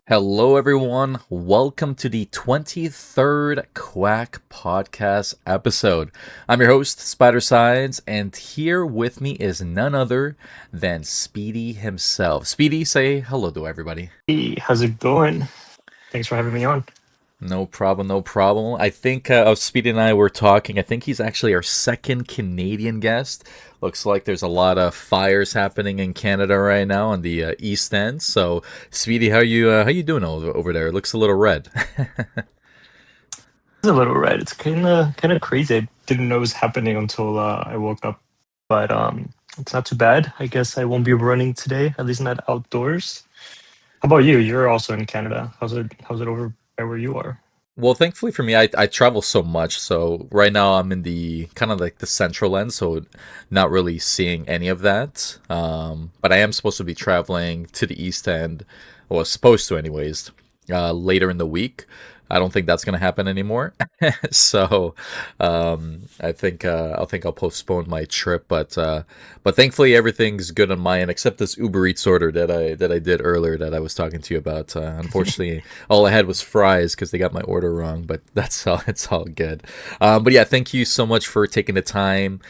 Hello, everyone. Welcome to the 23rd Quack podcast episode. I'm your host, Spidercides, and here with me is none other than Speedy himself. Speedy, say hello to everybody. Hey, how's it going? Thanks for having me on. No problem, no problem. I think Speedy and I were talking. I think he's actually our second Canadian guest. Looks like there's a lot of fires happening in Canada right now on the East End. So, Speedy, how you doing over there? It looks a little red. It's a little red. It's kind of crazy. I didn't know it was happening until I woke up. But it's not too bad. I guess I won't be running today, at least not outdoors. How about you? You're also in Canada. How's it over by where you are? Well, thankfully for me, I travel so much. So right now I'm in the kind of like the central end, so not really seeing any of that. But I am supposed to be traveling to the east end, or supposed to anyways, later in the week. I don't think that's gonna happen anymore. So I think I'll postpone my trip, but thankfully everything's good on my end except this Uber Eats order that I did earlier that I was talking to you about. Unfortunately, all I had was fries because they got my order wrong, but that's all. It's all good. But yeah, thank you so much for taking the time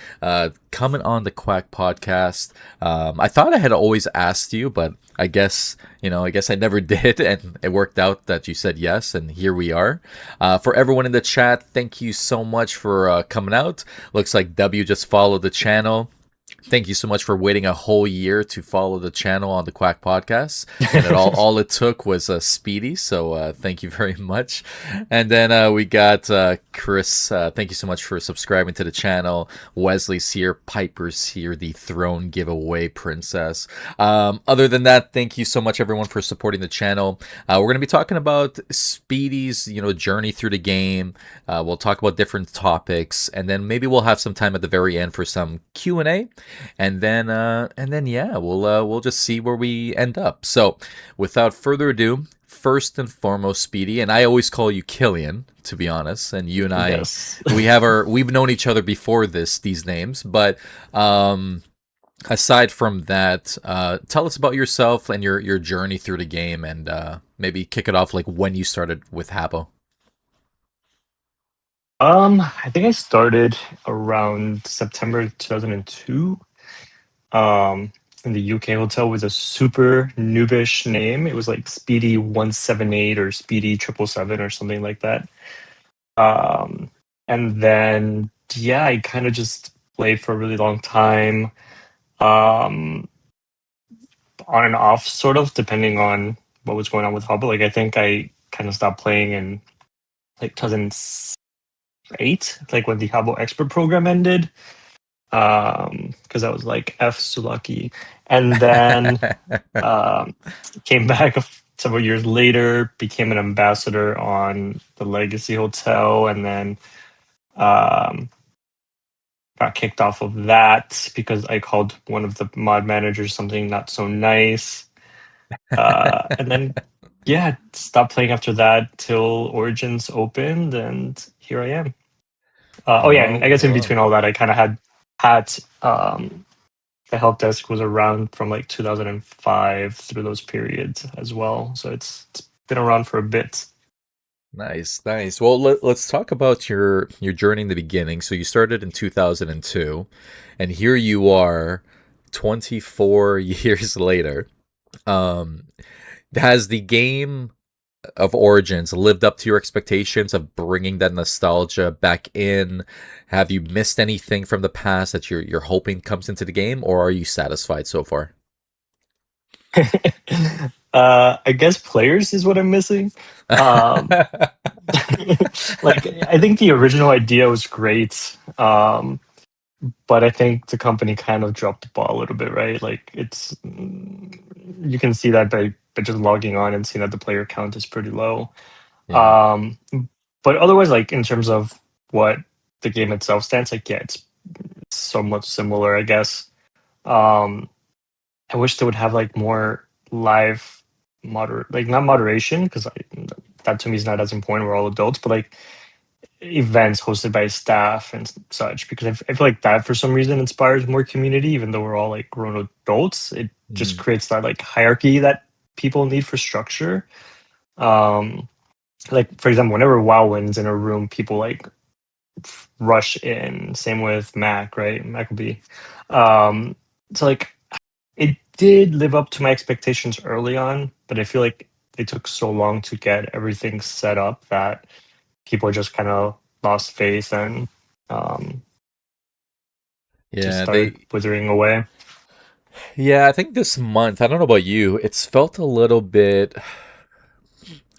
coming on the Quack podcast. I thought I had always asked you, but I guess I never did, and it worked out that you said yes, and here we are. For everyone in the chat, thank you so much for coming out. Looks like W just followed the channel. Thank you so much for waiting a whole year to follow the channel on the Quack Podcast, and all it took was Speedy. So thank you very much. And then we got Chris. Thank you so much for subscribing to the channel. Wesley's here. Piper's here. The throne giveaway princess. Other than that, thank you so much everyone for supporting the channel. We're going to be talking about Speedy's journey through the game. We'll talk about different topics, and then maybe we'll have some time at the very end for some Q&A, and then yeah, we'll just see where we end up. So, without further ado, first and foremost, Speedy, and I always call you Killian, to be honest. And you and I, Yes. we've known each other before these names, but aside from that, tell us about yourself and your journey through the game, and maybe kick it off like when you started with Habbo. I think I started around September 2002. In the UK hotel with a super noobish name. It was like Speedy 178 or Speedy 777 or something like that. Um, and then yeah, I kind of just played for a really long time, um, on and off, sort of depending on what was going on with Hubble. Like I think I kind of stopped playing in like 2008, like when the Hubble Expert program ended, because I was like F Sulaki, and then um, came back several years later, became an ambassador on the Legacy Hotel, and then um, got kicked off of that because I called one of the mod managers something not so nice. And then, yeah, stopped playing after that till Origins opened, and here I am. Oh yeah, and Oh, I guess in wow. between all that, I kind of had the help desk was around from like 2005 through those periods as well. So it's been around for a bit. Nice, nice. Well, let's talk about your journey in the beginning. So you started in 2002, and here you are 24 years later. Um, has the game of Origins lived up to your expectations of bringing that nostalgia back in? Have you missed anything from the past that you're hoping comes into the game, or are you satisfied so far? I guess players is what I'm missing. Um, like I think the original idea was great, but I think the company kind of dropped the ball a little bit, right? Like you can see that by just logging on and seeing that the player count is pretty low. Yeah. Um, but otherwise, like in terms of what the game itself stands, like yeah, it's somewhat similar, I guess. Um, I wish they would have like more live like not moderation because that to me is not as important. We're all adults, but like events hosted by staff and such because I feel like that for some reason inspires more community even though we're all like grown adults. It just Mm. creates that like hierarchy that people need for structure. Um, like for example, whenever WoW wins in a room, people like rush in. Same with Mac, right? Mac will be. Um, so like it did live up to my expectations early on, but I feel like it took so long to get everything set up that people just kind of lost faith and um, just Yeah, started they withering away. yeah, I think this month, I don't know about you, it's felt a little bit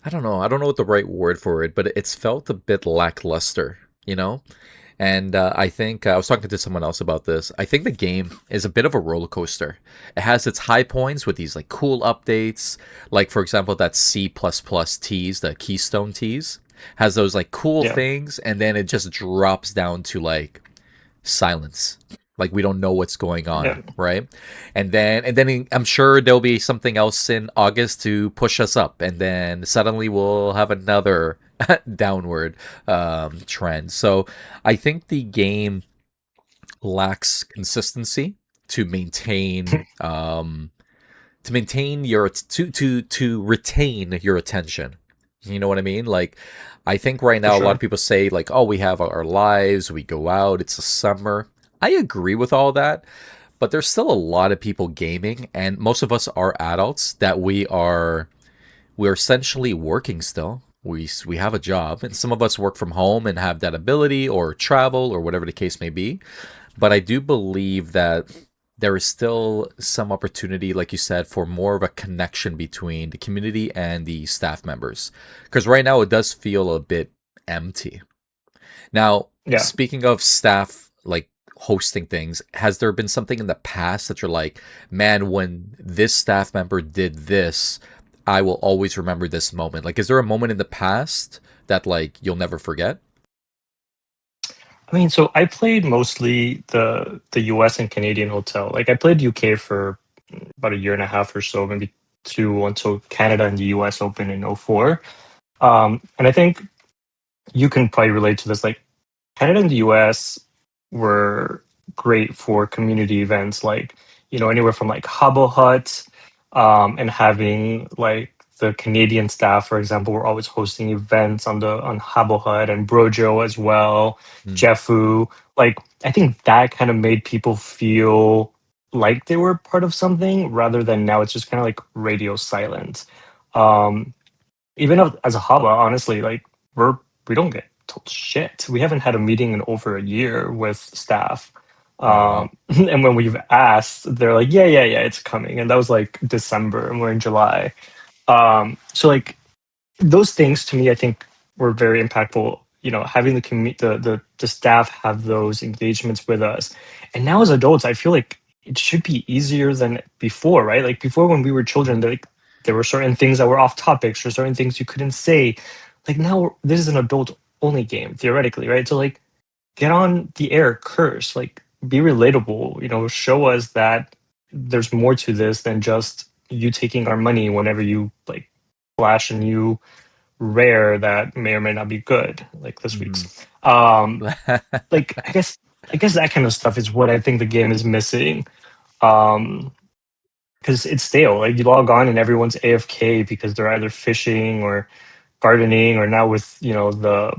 I don't know. I don't know what the right word for it, but it's felt a bit lackluster, you know? And I think I was talking to someone else about this. I think the game is a bit of a roller coaster. It has its high points with these like cool updates, like for example that C++ teas, the Keystone teas, has those like cool Yeah, things, and then it just drops down to like silence, like we don't know what's going on, yeah, right? And then I'm sure there'll be something else in August to push us up, and then suddenly we'll have another downward trend. So I think the game lacks consistency to maintain your to retain your attention. You know what I mean? Like, I think right for now a lot of sure. people say like, "Oh, we have our lives, we go out, it's the summer." I agree with all that, but there's still a lot of people gaming, and most of us are adults that we're essentially working still. We have a job, and some of us work from home and have that ability, or travel, or whatever the case may be. But I do believe that there is still some opportunity, like you said, for more of a connection between the community and the staff members. Because right now it does feel a bit empty. Now, Yeah. speaking of staff, like hosting things, has there been something in the past that you're like, man, when this staff member did this, I will always remember this moment? Like, is there a moment in the past that like you'll never forget? I mean, so I played mostly the US and Canadian hotel. Like I played UK for about a year and a half or so, maybe two until Canada and the US opened in '04. And I think you can probably relate to this. Like Canada and the US were great for community events, like anywhere from like Habbo Hut, and having like the Canadian staff, for example, were always hosting events on Habbo Hut and Brojo as well, Hmm. Jeffu. Like I think that kind of made people feel like they were part of something rather than now it's just kind of like radio silent. Um, Even as a haba, honestly, like we don't get told shit. We haven't had a meeting in over a year with staff. Oh wow. And when we've asked, they're like, yeah, yeah, yeah, it's coming. And that was like December and we're in July. So like those things to me, I think were very impactful. Having the staff have those engagements with us, and now as adults, I feel like it should be easier than before, right? Like before, when we were children, like there were certain things that were off topics or certain things you couldn't say. Like now, this is an adult only game theoretically, right? So like, get on the air, curse, like be relatable. Show us that there's more to this than just you taking our money whenever you like flash a new rare that may or may not be good, like this Hmm. week's. Like I guess that kind of stuff is what I think the game is missing. Um, because it's stale. Like you log on and everyone's AFK because they're either fishing or gardening, or now with the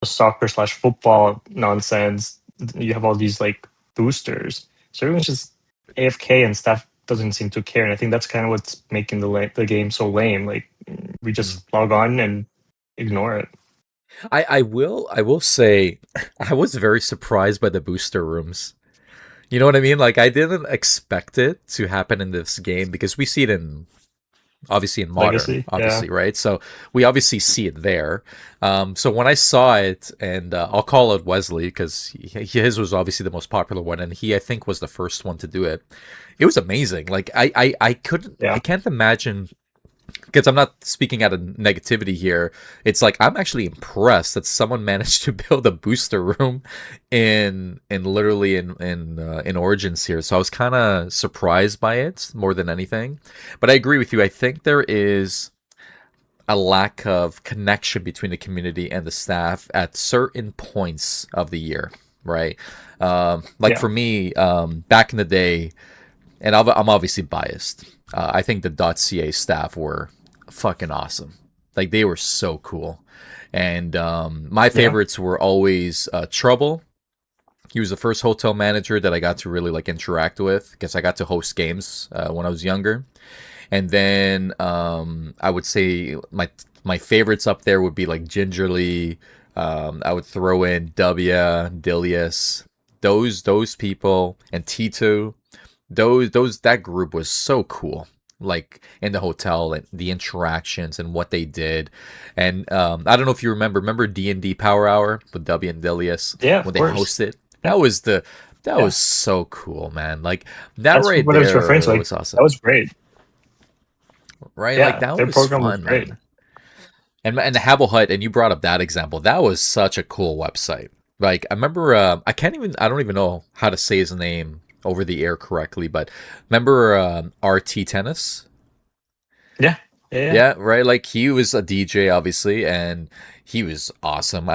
soccer slash football nonsense, you have all these like boosters. So everyone's just AFK and stuff doesn't seem to care. And I think that's kind of what's making the game so lame. Like we just log on and ignore it. I will say I was very surprised by the booster rooms. You know what I mean? Like I didn't expect it to happen in this game because we see it in obviously in modern, Legacy, yeah. obviously, right? So we obviously see it there. So when I saw it, and I'll call it Wesley because his was obviously the most popular one, and he I think was the first one to do it. It was amazing. Like I couldn't I Yeah. can't imagine because I'm not speaking out of negativity here. It's like I'm actually impressed that someone managed to build a booster room in literally in Origins here. So I was kind of surprised by it more than anything. But I agree with you. I think there is a lack of connection between the community and the staff at certain points of the year, right? Like Yeah. for me, back in the day, and I'm obviously biased. I think the .ca staff were fucking awesome. Like they were so cool. And my Yeah. favorites were always Trouble. He was the first hotel manager that I got to really like interact with because I got to host games when I was younger. And then I would say my favorites up there would be like Gingerly. I would throw in W, Dilius, those people, and Tito. Those that group was so cool. Like in the hotel and the interactions and what they did, and I don't know if you remember D&D Power Hour with W and Dilius Yeah, when of they course. hosted. Yeah. That Yeah. was so cool, man. Like that That's right what I was referring to. there Like was that awesome, was great. right? Like Yeah, that their was program was fun, great. man. And the Habbo Hut, and you brought up that example. That was such a cool website. Like I remember, I don't even know how to say his name over the air correctly, but remember RT Tennis? Yeah. Yeah. Yeah. Yeah, right. Like he was a DJ, obviously, and he was awesome.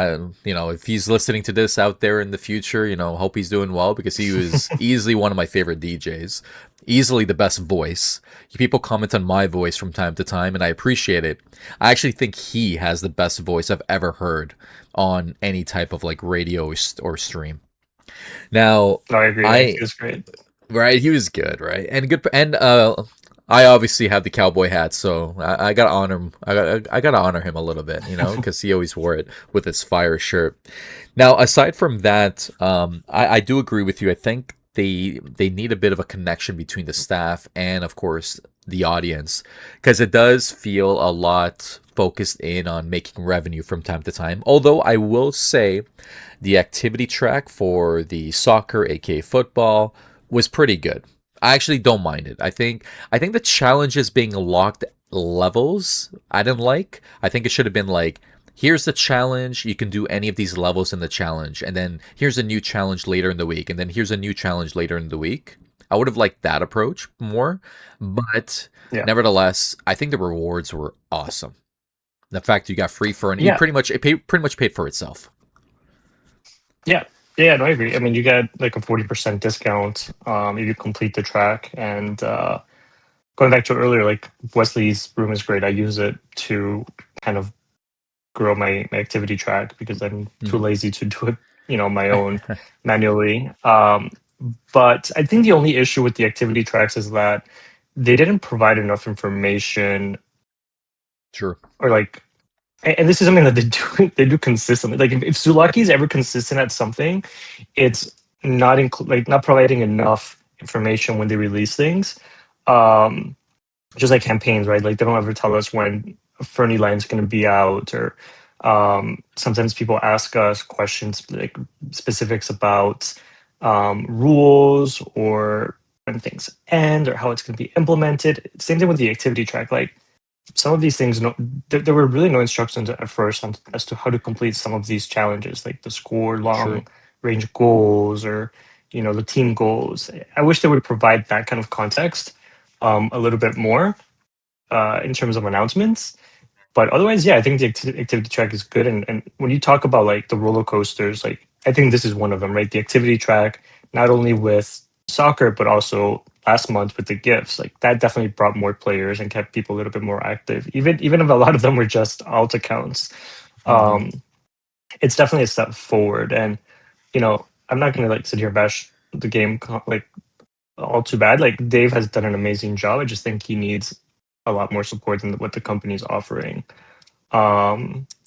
If he's listening to this out there in the future, hope he's doing well because he was easily one of my favorite DJs, easily the best voice. People comment on my voice from time to time, and I appreciate it. I actually think he has the best voice I've ever heard on any type of like radio or stream. Now, No, I agree. Like, I it was great. Right, he was good, right, and good, and I obviously have the cowboy hat, so I gotta honor him. I gotta honor him a little bit, because he always wore it with his fire shirt. Now, aside from that, I do agree with you. I think they need a bit of a connection between the staff and, of course, the audience, because it does feel a lot focused in on making revenue from time to time. Although I will say, the activity track for the soccer, aka football, was pretty good. I actually don't mind it. I think the challenges being locked levels I didn't like. I think it should have been like, here's the challenge, you can do any of these levels in the challenge, and then here's a new challenge later in the week, and then here's a new challenge later in the week. I would have liked that approach more, but Yeah. nevertheless, I think the rewards were awesome. The fact you got free for an you Yeah. pretty much paid for itself. Yeah. Yeah, no, I agree. I mean, you get like a 40% discount if you complete the track. And going back to earlier, like Wesley's room is great. I use it to kind of grow my activity track because I'm too Mhm. lazy to do it, my own manually. But I think the only issue with the activity tracks is that they didn't provide enough information Sure. or like, and this is something that they do consistently. Like if Sulaki is ever consistent at something, it's not providing enough information when they release things. Um, just like campaigns, right? Like they don't ever tell us when Fernie Line's going to be out, or sometimes people ask us questions like specifics about rules or when things end or how it's going to be implemented. Same thing with the activity track. Like some of these things, no, there were really no instructions at first as to how to complete some of these challenges, like the score True. long range goals or the team goals. I wish they would provide that kind of context a little bit more in terms of announcements. But otherwise, yeah, I think the activity track is good. And when you talk about like the roller coasters, like I think this is one of them, right? The activity track, not only with soccer, but also last month with the gifts, like that definitely brought more players and kept people a little bit more active. Even if a lot of them were just alt accounts, Hmm. um, it's definitely a step forward. And I'm not gonna like sit here and bash the game like all too bad. Like Dave has done an amazing job. I just think he needs a lot more support than what the company's offering.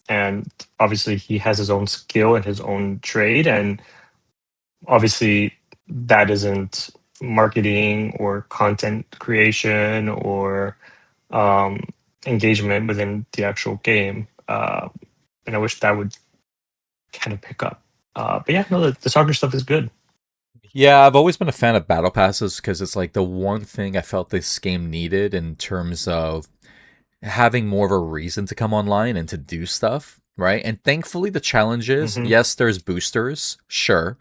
And obviously he has his own skill and his own trade, and obviously that isn't marketing or content creation or um, engagement within the actual game. And I wish that would kind of pick up. But yeah, no, the soccer stuff is good. Yeah, I've always been a fan of battle passes because it's like the one thing I felt this game needed in terms of having more of a reason to come online and to do stuff, right? And thankfully, the challenges, Hmm. yes, there's boosters, sure,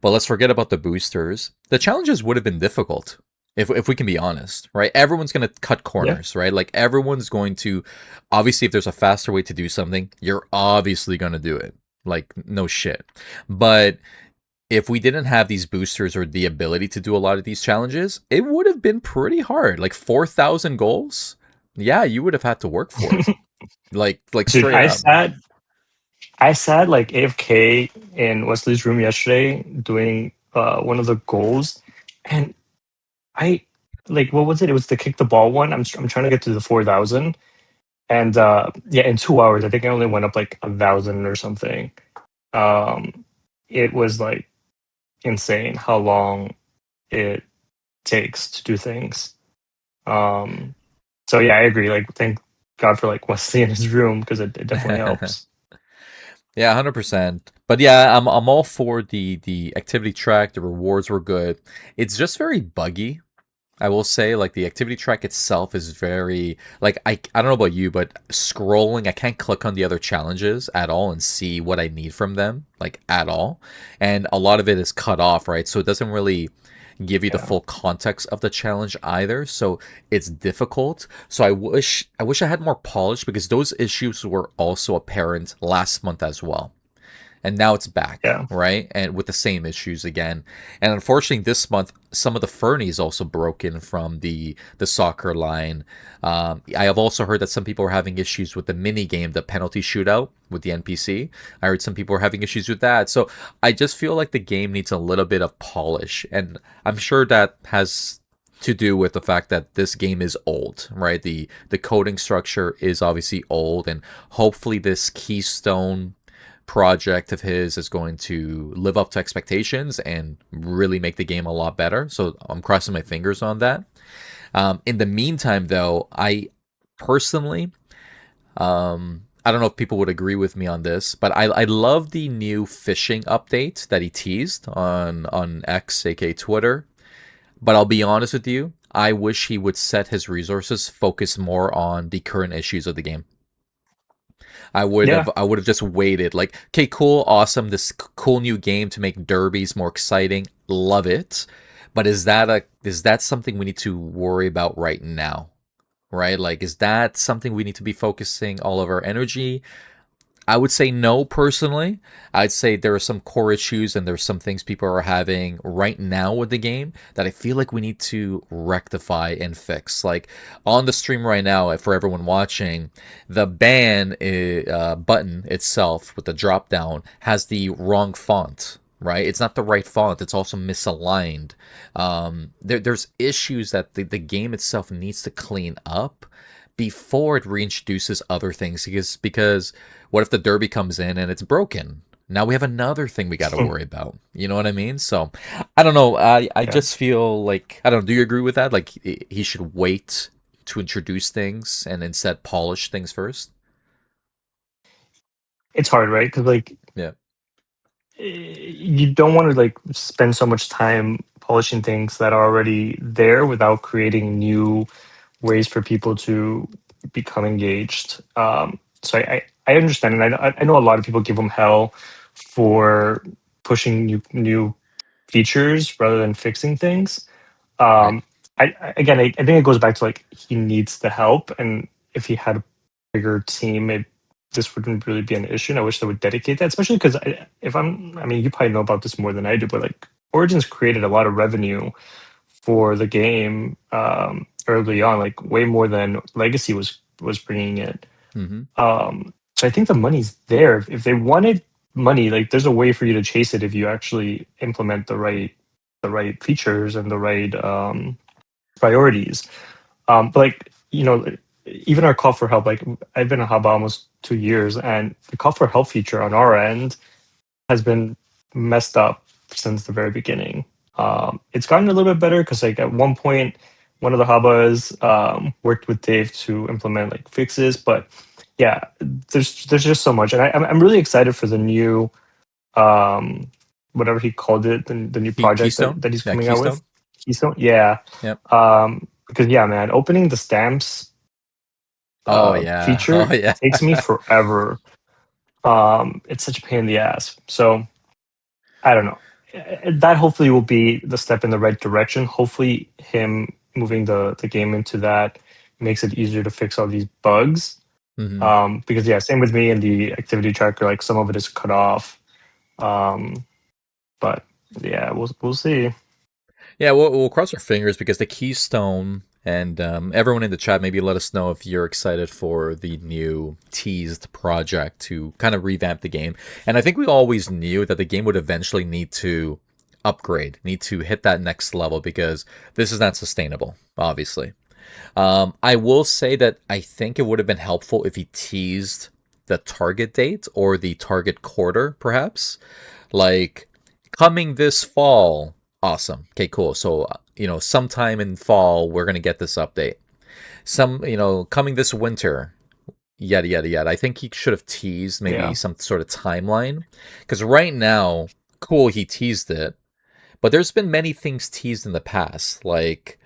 but let's forget about the boosters. The challenges would have been difficult if we can be honest, right? Everyone's going to cut Yeah. corners, right? Like everyone's going to, obviously, if there's a faster way to do something, you're obviously going to do it. Like, no shit. But if we didn't have these boosters or the ability to do a lot of these challenges, it would have been pretty hard. Like 4,000 goals? Yeah, you would have had to work for it. like Dude, straight up. I sat like AFK in Wesley's room yesterday doing one of the goals, and I like what was it? It was the kick the ball one. I'm trying to get to the 4,000, and yeah, in 2 hours I think I only went up like 1,000 or something. Um, it was like insane how long it takes to do things. Um, so yeah, I agree. Like, thank God for like Wesley in his room because it definitely helps. Yeah, 100%. But yeah, I'm all for the activity track. The rewards were good. It's just very buggy. I will say, like, the activity track itself is very, like, I don't know about you, but scrolling, I can't click on the other challenges at all and see what I need from them, like, at all. And a lot of it is cut off, right? So it doesn't really give you the Yeah, full context of the challenge either. So it's difficult. So I wish I had more polish because those issues were also apparent last month as well, and now it's back, yeah, right? And with the same issues again. And unfortunately, this month, some of the Fernie is also broken from the soccer line. I have also heard that some people are having issues with the mini game, the penalty shootout with the NPC. I heard some people are having issues with that. So I just feel like the game needs a little bit of polish, and I'm sure that has to do with the fact that this game is old, right? The coding structure is obviously old, and hopefully this Keystone project of his is going to live up to expectations and really make the game a lot better. So I'm crossing my fingers on that. In the meantime, though, I personally, I don't know if people would agree with me on this, but I love the new fishing update that he teased on X, aka Twitter. But I'll be honest with you, I wish he would set his resources focus more on the current issues of the game. yeah. I would have just waited. Like, okay, cool, awesome, this cool new game to make derbies more exciting. Love it. But is that something we need to worry about right now? Right? Like, is that something we need to be focusing all of our energy? I would say no personally. I'd say there are some core issues and there's some things people are having right now with the game that I feel like we need to rectify and fix. Like on the stream right now, for everyone watching, the button itself with the drop down has the wrong font. Right, it's not the right font. It's also misaligned. There's issues that the game itself needs to clean up before it reintroduces other things because what if the derby comes in and it's broken? Now we have another thing we got to worry about. You know what I mean? So I don't know. I Yeah, just feel like I don't know. Do you agree with that? Like he should wait to introduce things and instead polish things first. it's hard, right? Because like Yeah. you don't want to like spend so much time polishing things that are already there without creating new ways for people to become engaged. So I understand, and I know a lot of people give them hell for pushing new features rather than fixing things. Right. Um, again, I think it goes back to like he needs the help, and if he had a bigger team, this wouldn't really be an issue. And I wish they would dedicate that, especially because I mean, you probably know about this more than I do, but like Origins created a lot of revenue for the game early on, like way more than Legacy was bringing it. Mm-hmm. So I think the money's there. If they wanted money, like there's a way for you to chase it if you actually implement the right features and the right priorities. But like even our call for help, like I've been a Habbo almost 2 years, and the call for help feature on our end has been messed up since the very beginning. It's gotten a little bit better because like at one point, one of the Habbas worked with Dave to implement like fixes, but yeah, there's just so much, and I'm really excited for the new um, whatever he called it, the new project Keystone. that he's Yeah. coming out with. Keystone. Keystone, yeah. Yep. Because yeah, man, opening the stamps Oh yeah. Oh feature yeah. takes me forever. It's such a pain in the ass. So I don't know. That hopefully will be the step in the right direction. Hopefully, him moving the game into that makes it easier to fix all these bugs. hmm Because yeah, same with me and the activity tracker. Like some of it is cut off. Um, but yeah, we'll see. Yeah, we'll cross our fingers because the Keystone And everyone in the chat, maybe let us know if you're excited for the new teased project to kind of revamp the game. And I think we always knew that the game would eventually need to upgrade, need to hit that next level because this is not sustainable, obviously. I will say that I think it would have been helpful if he teased the target date or the target quarter, perhaps. Like, coming this fall. Awesome. Okay, cool. So, sometime in fall, we're going to get this update. Coming this winter, yada, yada, yada. I think he should have teased maybe Yeah. some sort of timeline. Because right now, cool, he teased it. But there's been many things teased in the past, like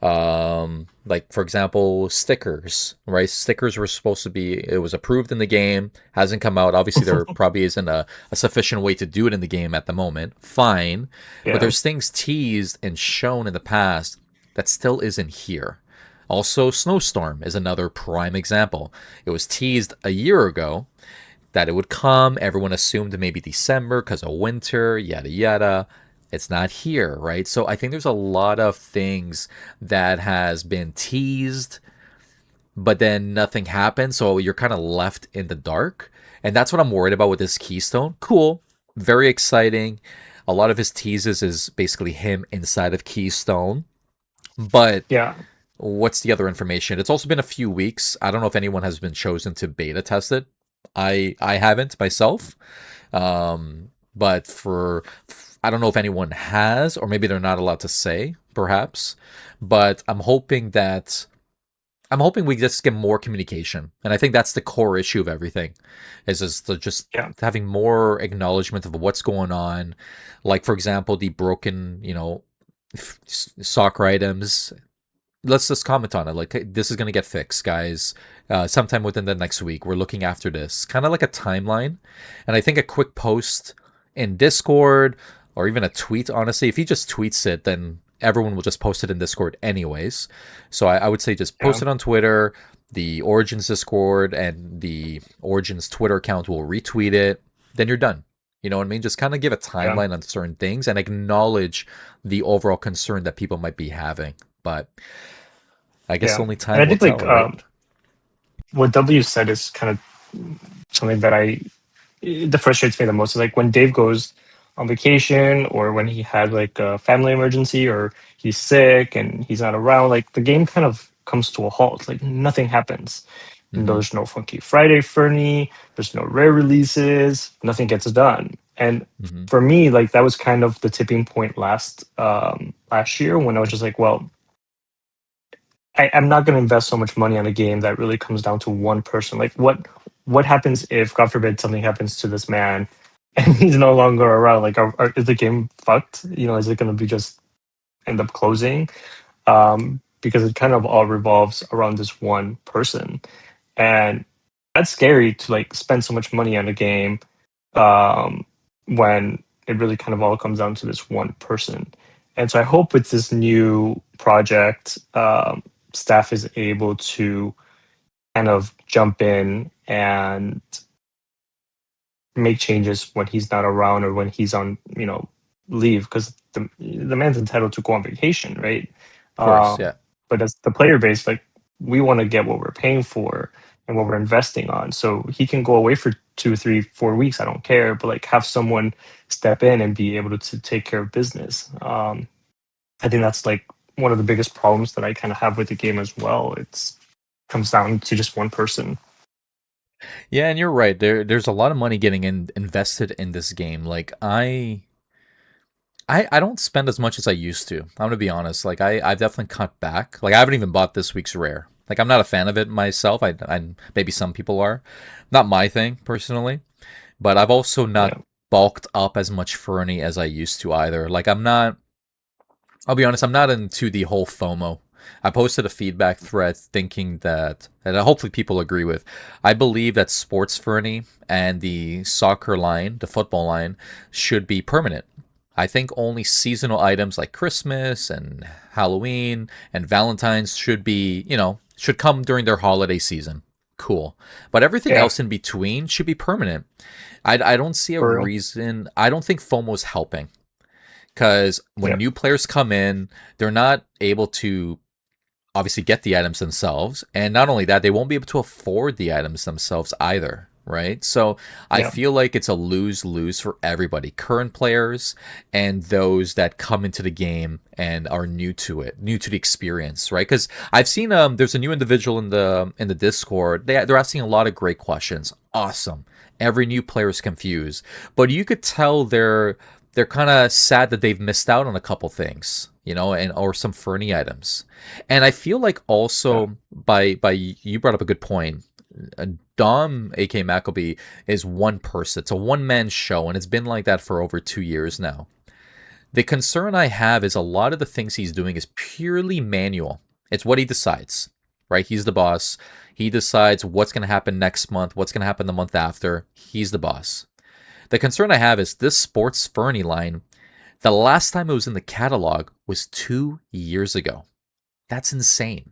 for example, stickers, right? Stickers were supposed to be, it was approved in the game, hasn't come out. Obviously, there probably isn't a sufficient way to do it in the game at the moment. Fine. But Yeah. there's things teased and shown in the past that still isn't here. Also, Snowstorm is another prime example. It was teased a year ago that it would come. Everyone assumed maybe December because of winter, yada yada. It's not here, right? So I think there's a lot of things that has been teased, but then nothing happened. So you're kind of left in the dark. And that's what I'm worried about with this Keystone. Cool. Very exciting. A lot of his teases is basically him inside of Keystone. But Yeah. what's the other information? It's also been a few weeks. I don't know if anyone has been chosen to beta test it. I haven't myself. But I don't know if anyone has, or maybe they're not allowed to say, perhaps. But I'm hoping we just get more communication, and I think that's the core issue of everything, is just Yeah. having more acknowledgement of what's going on. Like for example, the broken, soccer items. Let's just comment on it. Like, hey, this is gonna get fixed, guys. Sometime within the next week, we're looking after this. Kind of like a timeline, and I think a quick post in Discord or even a tweet. Honestly, if he just tweets it, then everyone will just post it in Discord anyways. So I would say just Yeah. post it on Twitter, the Origins Discord, and the Origins Twitter account will retweet it. Then you're done. You know what I mean? Just kind of give a Yeah. timeline on certain things and acknowledge the overall concern that people might be having. But I guess Yeah. only And I time will think tell, like right? what W said is kind of something that that frustrates me the most. Is like when Dave goes on vacation or when he had like a family emergency or he's sick and he's not around, like the game kind of comes to a halt. Like nothing happens. And Mm-hmm. there's no Funky Friday Fernie, there's no rare releases, nothing gets done. And Mm-hmm. for me, like that was kind of the tipping point last year when I was just like, well, I'm not going to invest so much money on a game that really comes down to one person. Like, what happens if, God forbid, something happens to this man and he's no longer around? Like, is the game fucked? Is it going to be just end up closing? Because it kind of all revolves around this one person, and that's scary to like spend so much money on a game um, when it really kind of all comes down to this one person. And so I hope with this new project, staff is able to kind of jump in and make changes when he's not around or when he's on, leave, because the man's entitled to go on vacation, right? Of course, Um, yeah. but as the player base, like we want to get what we're paying for and what we're investing on. So he can go away for 2, 3, 4 weeks. I don't care, but like have someone step in and be able to take care of business. I think that's like one of the biggest problems that I kind of have with the game as well. It's comes down to just one person. Yeah, and you're right. There's a lot of money getting invested in this game. Like I don't spend as much as I used to. I'm gonna be honest. Like I've definitely cut back. Like I haven't even bought this week's rare. Like I'm not a fan of it myself. I maybe some people are. Not my thing personally. But I've also not Yeah, bulked up as much Fernie as I used to either. Like I'm not. I'll be honest, I'm not into the whole FOMO. I posted a feedback thread thinking that hopefully people agree with. I believe that sports Fernie and the soccer line, the football line, should be permanent. I think only seasonal items like Christmas and Halloween and Valentine's should come during their holiday season. Cool. But everything yeah, else in between should be permanent. I don't see a for real. reason. I don't think FOMO is helping because when Yeah, new players come in, they're not able to. obviously get the items themselves, and not only that, they won't be able to afford the items themselves either, right? So I Yeah. feel like it's a lose-lose for everybody, current players and those that come into the game and are new to it, new to the experience, right? Because I've seen there's a new individual in the Discord. They're asking a lot of great questions. Awesome. Every new player is confused, but you could tell they're kind of sad that they've missed out on a couple things, you know, and or some Fernie items. And I feel like Yeah. also by you brought up a good point. Dom, aka Maccabee, is one person. It's a one man show, and it's been like that for over 2 years now. The concern I have is a lot of the things he's doing is purely manual. It's what he decides, right? He's the boss. He decides what's going to happen next month, what's going to happen the month after. He's the boss. The concern I have is this Sports Fernie line, the last time it was in the catalog was 2 years ago. That's insane,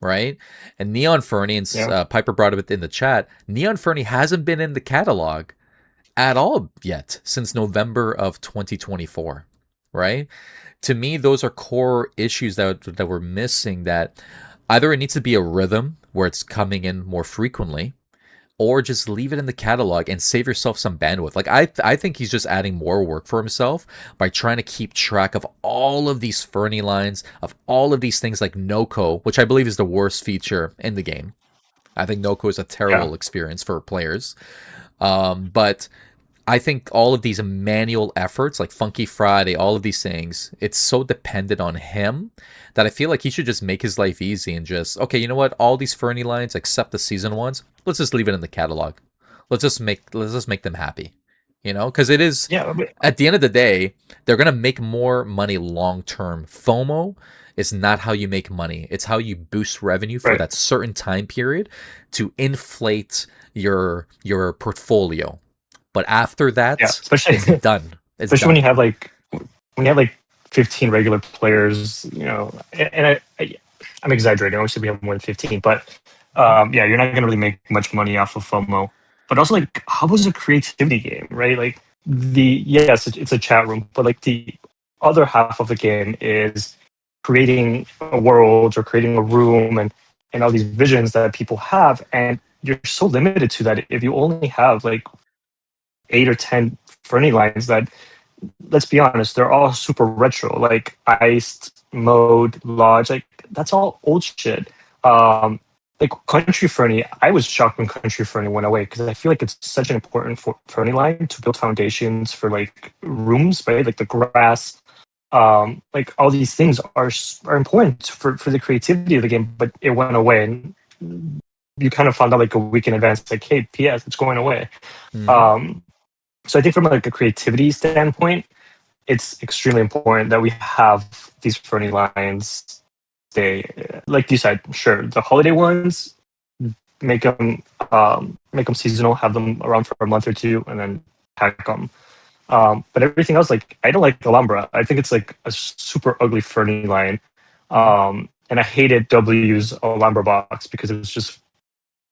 right? And Neon Fernie, and Yeah. Piper brought it in the chat, Neon Fernie hasn't been in the catalog at all yet since November of 2024, right? To me, those are core issues that we're missing, that either it needs to be a rhythm where it's coming in more frequently, or just leave it in the catalog and save yourself some bandwidth. Like I think he's just adding more work for himself by trying to keep track of all of these Fernie lines, of all of these things like Noko, which I believe is the worst feature in the game. I think Noko is a Yeah. terrible experience for players. But I think all of these manual efforts, like Funky Friday, all of these things, it's so dependent on him that I feel like he should just make his life easy and just, okay, you know what? All these Fernie lines, except the season ones, let's just leave it in the catalog. Let's just make them happy, you know? Because it is, Yeah. at the end of the day, they're gonna make more money long term. FOMO is not how you make money. It's how you boost revenue for Right. that certain time period to inflate your portfolio. But after Yeah. that, Especially it's done. It's especially when done. you have like 15 regular players, and I'm exaggerating. Obviously, we have more than 15, but yeah, you're not going to really make much money off of FOMO. But also, like, how was a creativity game, right? Like, yes, it's a chat room, but like the other half of the game is creating a world or creating a room and all these visions that people have, and you're so limited to that if you only have like 8 or 10 Fernie lines that, let's be honest, they're all super retro, like iced mode, lodge, like that's all old shit. Um, like Country Fernie, I was shocked when Country Fernie went away because I feel like it's such an important Fernie line to build foundations for like rooms, right? Like the grass, like all these things are important for the creativity of the game, but it went away and you kind of found out like a week in advance, like, hey, PS, it's going away. Hmm. Um, so I think from like a creativity standpoint, it's extremely important that we have these Fernie lines. They, like you said, sure, the holiday ones, make them seasonal, have them around for a month or two, and then pack them. But everything else, like I don't like Alhambra. I think it's like a super ugly Fernie line. And I hated W's Alhambra box because it was just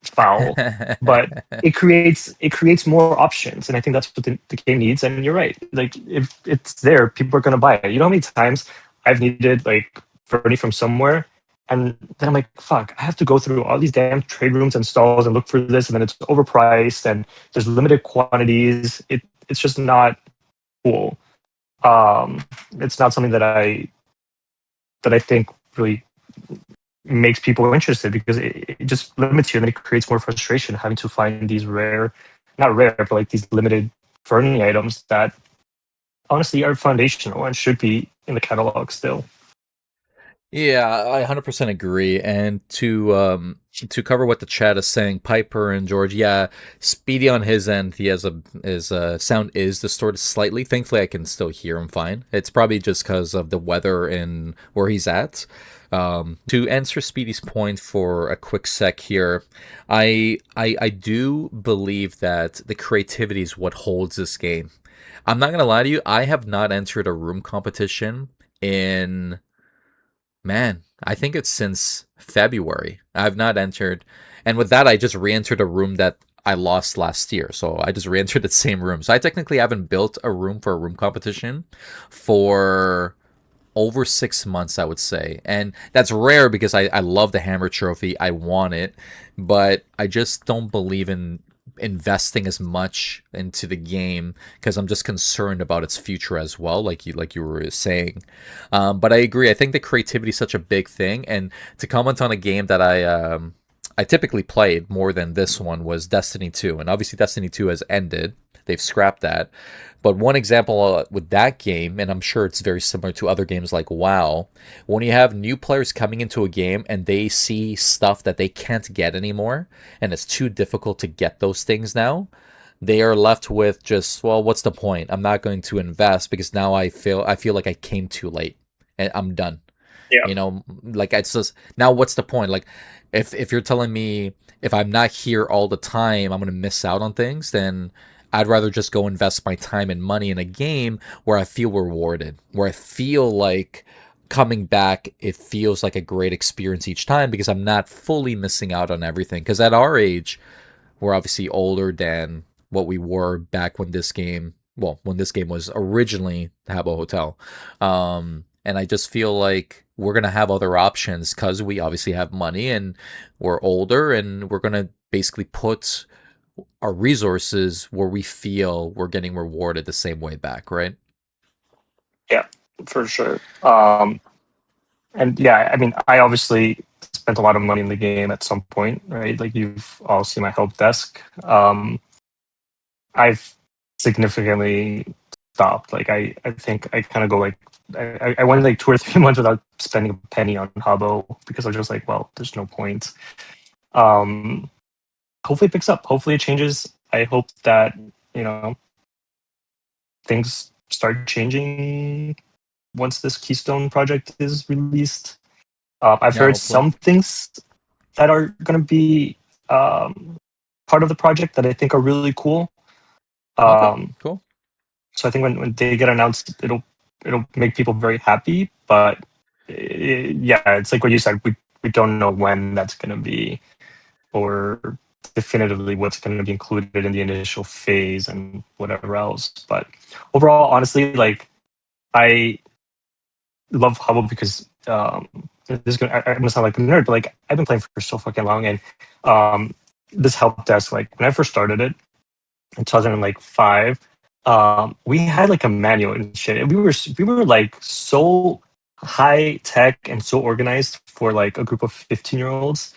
foul. But it creates more options, and I think that's what the game needs. And you're right, like if it's there, people are gonna buy it. You know how many times I've needed like Fernie from somewhere, and then I'm like, fuck, I have to go through all these damn trade rooms and stalls and look for this, and then it's overpriced and there's limited quantities. It's just not cool. It's not something that I think really makes people interested because it just limits you and then it creates more frustration having to find these rare, not rare, but like these limited Fernie items that honestly are foundational and should be in the catalog still. Yeah, I 100% agree. And to cover what the chat is saying, Piper and George, yeah, Speedy on his end, he has a his sound is distorted slightly. Thankfully, I can still hear him fine. It's probably just because of the weather and where he's at. To answer Speedy's point for a quick sec here, I do believe that the creativity is what holds this game. I'm not gonna lie to you, I have not entered a room competition in, man, I think it's since February. I've not entered. And with that, I just re entered a room that I lost last year. So I just re entered the same room. So I technically haven't built a room for a room competition for over 6 months, I would say. And that's rare because I love the Hammer Trophy. I want it, but I just don't believe in investing as much into the game because I'm just concerned about its future as well, like you were saying. But I agree. I think the creativity is such a big thing, and to comment on a game that I typically played more than this one was Destiny 2, and obviously Destiny 2 has ended. They've scrapped that. But one example with that game, and I'm sure it's very similar to other games like WoW, when you have new players coming into a game and they see stuff that they can't get anymore, and it's too difficult to get those things now, they are left with just, well, what's the point? I'm not going to invest because now I feel like I came too late and I'm done. Yeah. Like it's just now what's the point? Like if you're telling me if I'm not here all the time, I'm gonna miss out on things, then I'd rather just go invest my time and money in a game where I feel rewarded, where I feel like coming back, it feels like a great experience each time because I'm not fully missing out on everything. Because at our age, we're obviously older than what we were back when this game, well, when this game was originally Habbo Hotel. And I just feel like we're gonna have other options because we obviously have money and we're older, and we're gonna basically put our resources where we feel we're getting rewarded the same way back, right? Yeah, for sure. And yeah, I mean, I obviously spent a lot of money in the game at some point, right? Like you've all seen my help desk. I've significantly stopped. Like I think I kind of go like I went like 2 or 3 months without spending a penny on Habbo because I was just like, well, there's no point. Um, Hopefully it picks up. Hopefully it changes. I hope that you know things start changing once this Keystone project is released. I've Yeah, heard hopefully. some things that are going to be um, part of the project that I think are really cool. Okay, Um, cool. so I think when they get announced, it'll make people very happy. But yeah, it's like what you said. We don't know when that's going to be, or definitively what's going to be included in the initial phase and whatever else. But overall, honestly, like I love Hubble because this is gonna, I'm gonna sound like a nerd, but like I've been playing for so fucking long, and um, this help desk, like when I first started it in 2005, we had like a manual and shit. And we were like so high tech and so organized for like a group of 15-year-olds.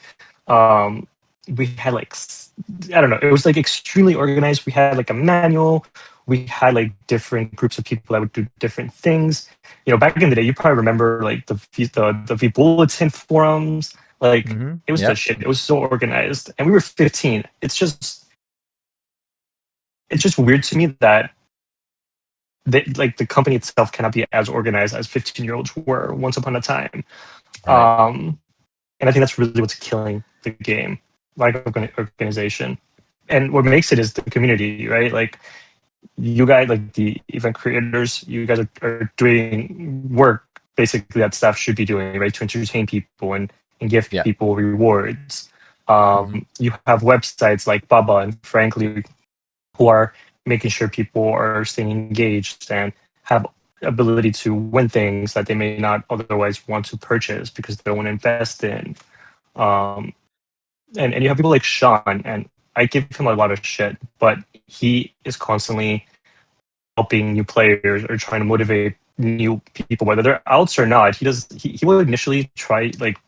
Um, we had like I don't know, it was like extremely organized. We had like a manual. We had like different groups of people that would do different things. Back in the day, you probably remember like the V Bulletin forums. Like Mm-hmm. it was the Yeah. shit. It was so organized, and we were 15. It's just weird to me that like the company itself cannot be as organized as 15-year-olds were once upon a time. Right. Um, and I think that's really what's killing the game, lack of organization. And what makes it is the community, right? Like you guys, like the event creators, you guys are doing work basically that staff should be doing, right? To entertain people and give Yeah. people rewards. Mm-hmm. You have websites like Baba and Frankly who are making sure people are staying engaged and have ability to win things that they may not otherwise want to purchase because they don't want to invest in. Um, and you have people like Sean, and I give him a lot of shit, but he is constantly helping new players or trying to motivate new people, whether they're outs or not. He will initially try like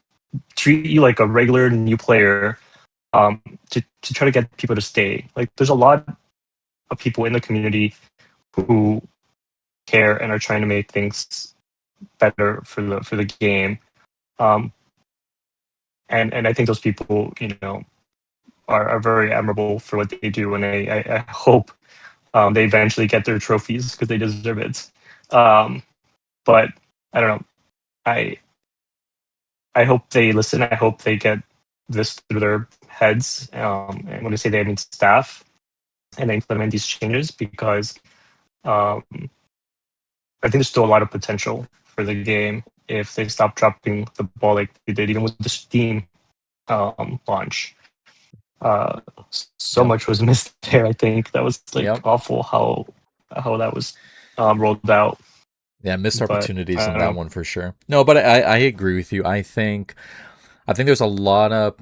treat you like a regular new player to try to get people to stay. Like there's a lot of people in the community who care and are trying to make things better for the game. Um, and I think those people, are very admirable for what they do, and I hope they eventually get their trophies because they deserve it. Um, but I don't know. I I hope they listen. I hope they get this through their heads. And when I say they, I mean staff, and they implement these changes because um, I think there's still a lot of potential for the game if they stop dropping the ball like they did, even with the Steam launch. Uh, so Yep. much was missed there. I think that was like Yep. awful how that was rolled out. Yeah, missed but opportunities I on don't that know. one for sure. No, but I agree with you. I think there's a lot of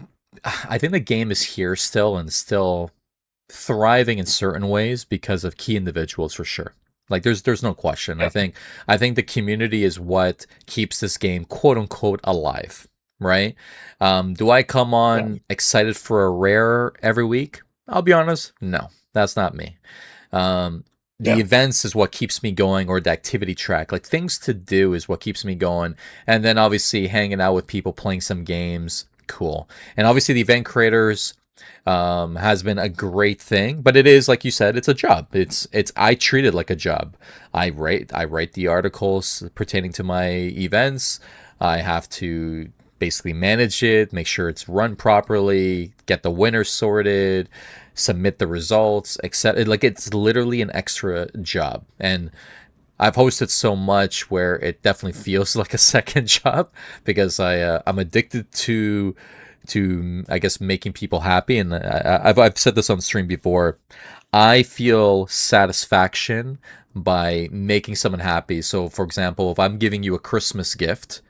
I think the game is here still and still thriving in certain ways because of key individuals for sure. Like there's no question. Yeah, I think the community is what keeps this game quote unquote alive, right? Do I come yeah, on excited for a rare every week? I'll be honest, no, that's not me. Um, the yeah. events is what keeps me going, or the activity track, like things to do, is what keeps me going. And then obviously hanging out with people, playing some games, cool. And obviously the event creators has been a great thing, but it is like you said, it's a job. It's I treat it like a job. I write the articles pertaining to my events. I have to basically manage it, make sure it's run properly, get the winners sorted, submit the results, etc. Like it's literally an extra job, and I've hosted so much where it definitely feels like a second job because I'm addicted to I guess making people happy, and I've said this on stream before. I feel satisfaction by making someone happy. So, for example, if I'm giving you a Christmas gift,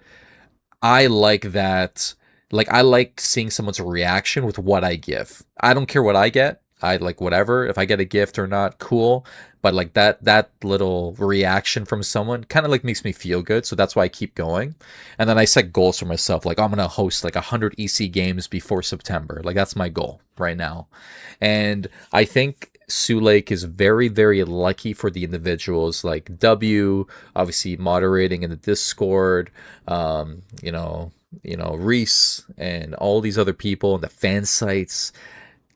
I like that. Like I like seeing someone's reaction with what I give. I don't care what I get. I like whatever. If I get a gift or not, cool. But like that little reaction from someone kind of like makes me feel good. So that's why I keep going. And then I set goals for myself. Like I'm gonna host like 100 EC games before September. Like that's my goal right now. And I think Sioux Lake is very, very lucky for the individuals like W, obviously moderating in the Discord, Reese and all these other people and the fan sites,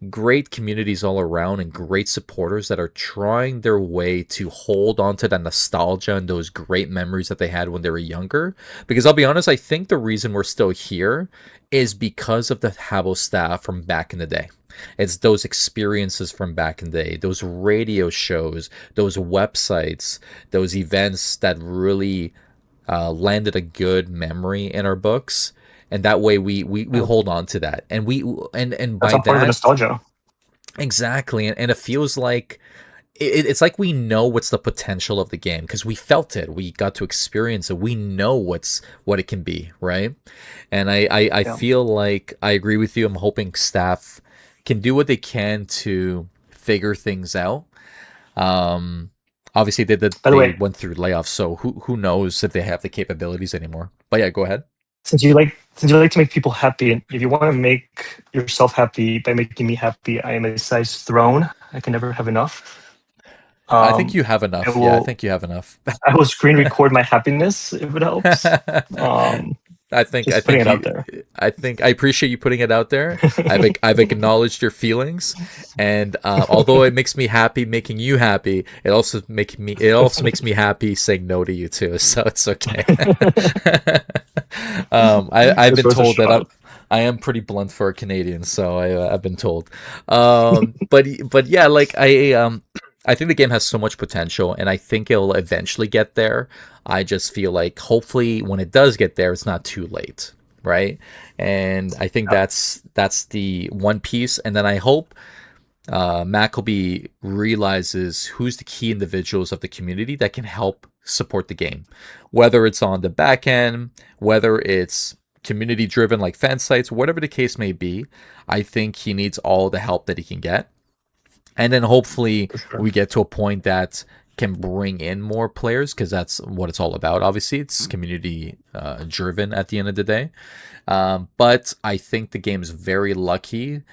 great communities all around and great supporters that are trying their way to hold on to that nostalgia and those great memories that they had when they were younger. Because I'll be honest, I think the reason we're still here is because of the Habbo staff from back in the day. It's those experiences from back in the day, those radio shows, those websites, those events that really landed a good memory in our books, and that way we Yeah. hold on to that, and and That's by all part of the that nostalgia. exactly, and it feels like it's like we know what's the potential of the game because we felt it, we got to experience it, we know what it can be, right? And I Yeah. feel like I agree with you. I'm hoping staff can do what they can to figure things out. um, Obviously By the they way, went through layoffs, so who knows if they have the capabilities anymore. But yeah, go ahead. since you like to make people happy, and if you want to make yourself happy by making me happy, I am a size throne. I can never have enough. I think Um, you have I enough. Yeah, I will think you have enough. I will screen record my happiness if it helps. Um, I just putting think it out you there. I think I appreciate you putting it out there. I've acknowledged your feelings, and although it makes me happy making you happy, it also makes me happy saying no to you too. So it's okay. I've It's been worth a told that shot. I am pretty blunt for a Canadian, so I've been told. But yeah, like I think the game has so much potential, and I think it'll eventually get there. I just feel like hopefully when it does get there, it's not too late, right? And I think Yeah, that's the one piece. And then I hope Mackleby realizes who's the key individuals of the community that can help support the game, whether it's on the back end, whether it's community driven like fan sites, whatever the case may be. I think he needs all the help that he can get, and then hopefully for sure. we get to a point that can bring in more players because that's what it's all about. Obviously, it's community driven at the end of the day. But I think the game is very lucky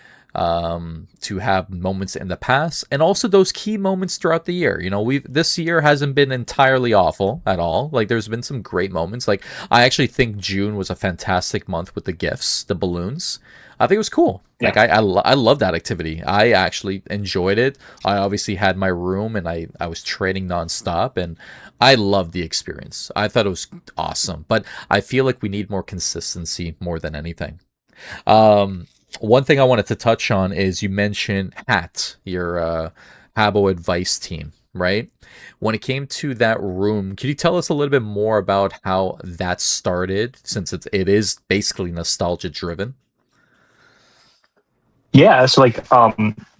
to have moments in the past and also those key moments throughout the year. You know, we this year hasn't been entirely awful at all. Like there's been some great moments. Like I actually think June was a fantastic month with the gifts, the balloons. I think it was cool. Yeah, Like I love that activity. I actually enjoyed it. I obviously had my room and I was trading nonstop, and I loved the experience. I thought it was awesome. But I feel like we need more consistency more than anything. Um, One thing I wanted to touch on is you mentioned Hat, your Habbo advice team, right? When it came to that room, could you tell us a little bit more about how that started, since it is basically nostalgia driven? yeah. So like,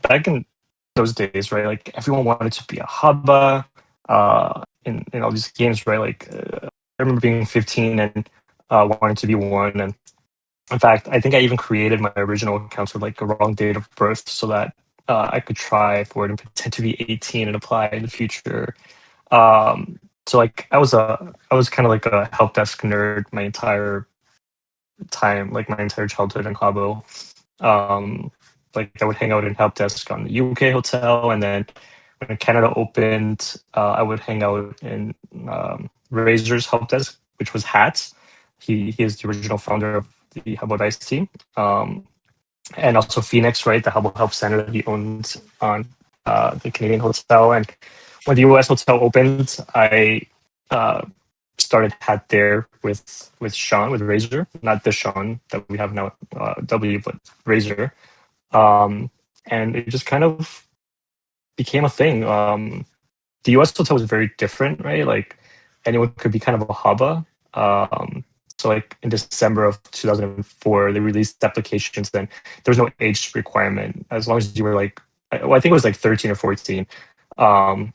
back in those days, right? Like everyone wanted to be a hubba. in all these games, right? Like I remember being 15 and wanting to be one. And in fact, I think I even created my original accounts with like a wrong date of birth so that I could try for it and pretend to be 18 and apply in the future. So like I was kind of like a help desk nerd my entire time, like my entire childhood in Habbo. Um, like I would hang out in help desk on the UK hotel, and then when Canada opened, I would hang out in Razor's help desk, which was Hats. He is the original founder of the Habbo Dice team, and also Phoenix, right, the Habbo Help Center that he owns on the Canadian hotel. And when the US hotel opened, I uh, started Hat there with Sean, with Razor, not the Sean that we have now, W, but Razor. Um, and it just kind of became a thing. The US hotel was very different, right? Like anyone could be kind of a hubba. So like in December of 2004, they released applications. Then there was no age requirement as long as you were like, well, I think it was like 13 or 14. Um,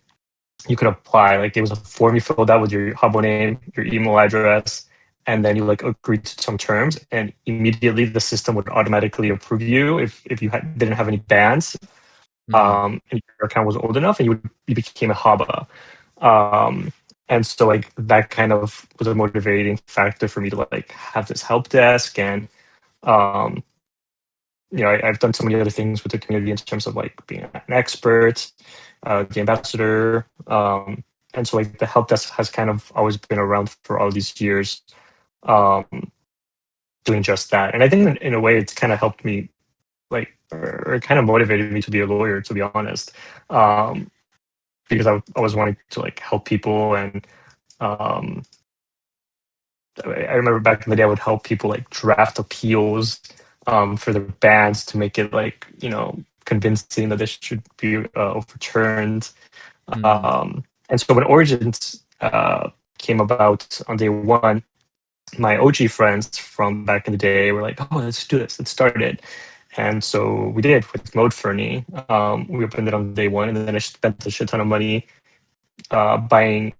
you could apply. Like it was a form you filled out with your hubbo name, your email address, and then you like agreed to some terms, and immediately the system would automatically approve you if you didn't have any bans, Mm, and your account was old enough, and you became a haba. Um, and so like that kind of was a motivating factor for me to like have this help desk. And um, I've done so many other things with the community in terms of like being an expert, the ambassador, and so like the help desk has kind of always been around for all these years, um, doing just that. And I think in a way it's kind of helped me like, or it kind of motivated me to be a lawyer, to be honest, um, because I was wanting to like help people. And um, I remember back in the day, I would help people like draft appeals for their bands to make it like, convincing that this should be overturned. mm, And so when Origins came about on day one, my OG friends from back in the day were like, "Oh, let's do this. Let's start it." And so we did with Mode Fernie. We opened it on day one, and then I spent a shit ton of money buying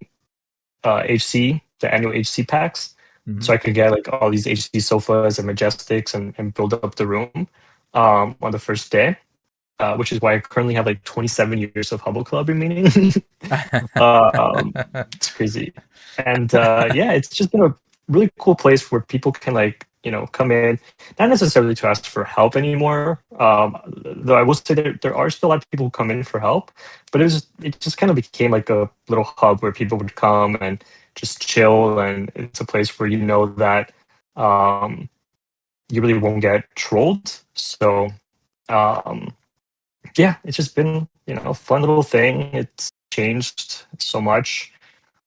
HC, the annual HC packs, so mhm. I could get like all these HC sofas and majestics and build up the room on the first day, which is why I currently have like 27 years of Hubble Club remaining. um, it's crazy. And yeah, it's just been a really cool place where people can like, come in, not necessarily to ask for help anymore. Though I will say there are still a lot of people who come in for help, but it just kind of became like a little hub where people would come and just chill. And it's a place where that um, you really won't get trolled. So um, yeah, it's just been, a fun little thing. It's changed so much.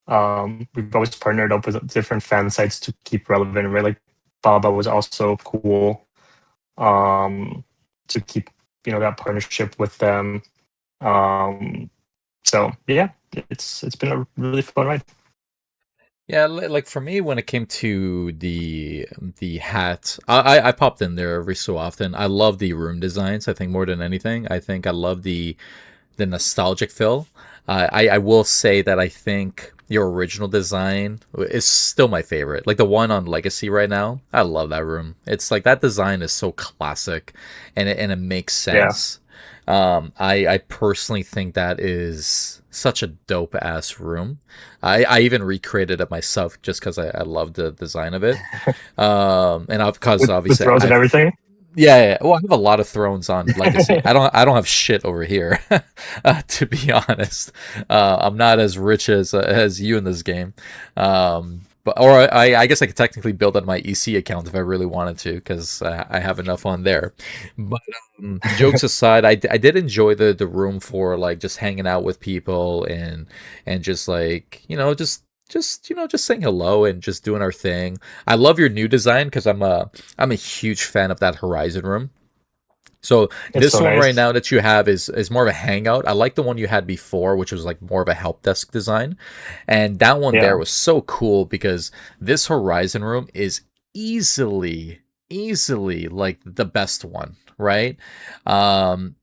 We've always partnered up with different fan sites to keep relevant, right? Like Baba was also cool, to keep, that partnership with them. Um, so yeah, it's been a really fun ride. Yeah, like for me, when it came to the hat, I popped in there every so often. I love the room designs. I think more than anything, I think I love the nostalgic feel. I will say that I think your original design is still my favorite. Like the one on Legacy right now, I love that room. It's like that design is so classic, and it makes Yeah, sense. I personally think that is such a dope ass room. I even recreated it myself just because I love the design of it. And because with obviously throws and I've everything. yeah. Well, I have a lot of thrones on Legacy. I don't have shit over here, to be honest. I'm not as rich as you in this game. But or I guess I could technically build on my EC account if I really wanted to, because I have enough on there. But jokes aside, I did enjoy the room for like just hanging out with people and just like just saying hello and just doing our thing. I love your new design because I'm a huge fan of that Horizon room. So It's this so one right nice. now that you have is more of a hangout. I like the one you had before, which was like more of a help desk design. And that one there Yeah, was so cool because this Horizon room is easily like the best one, right?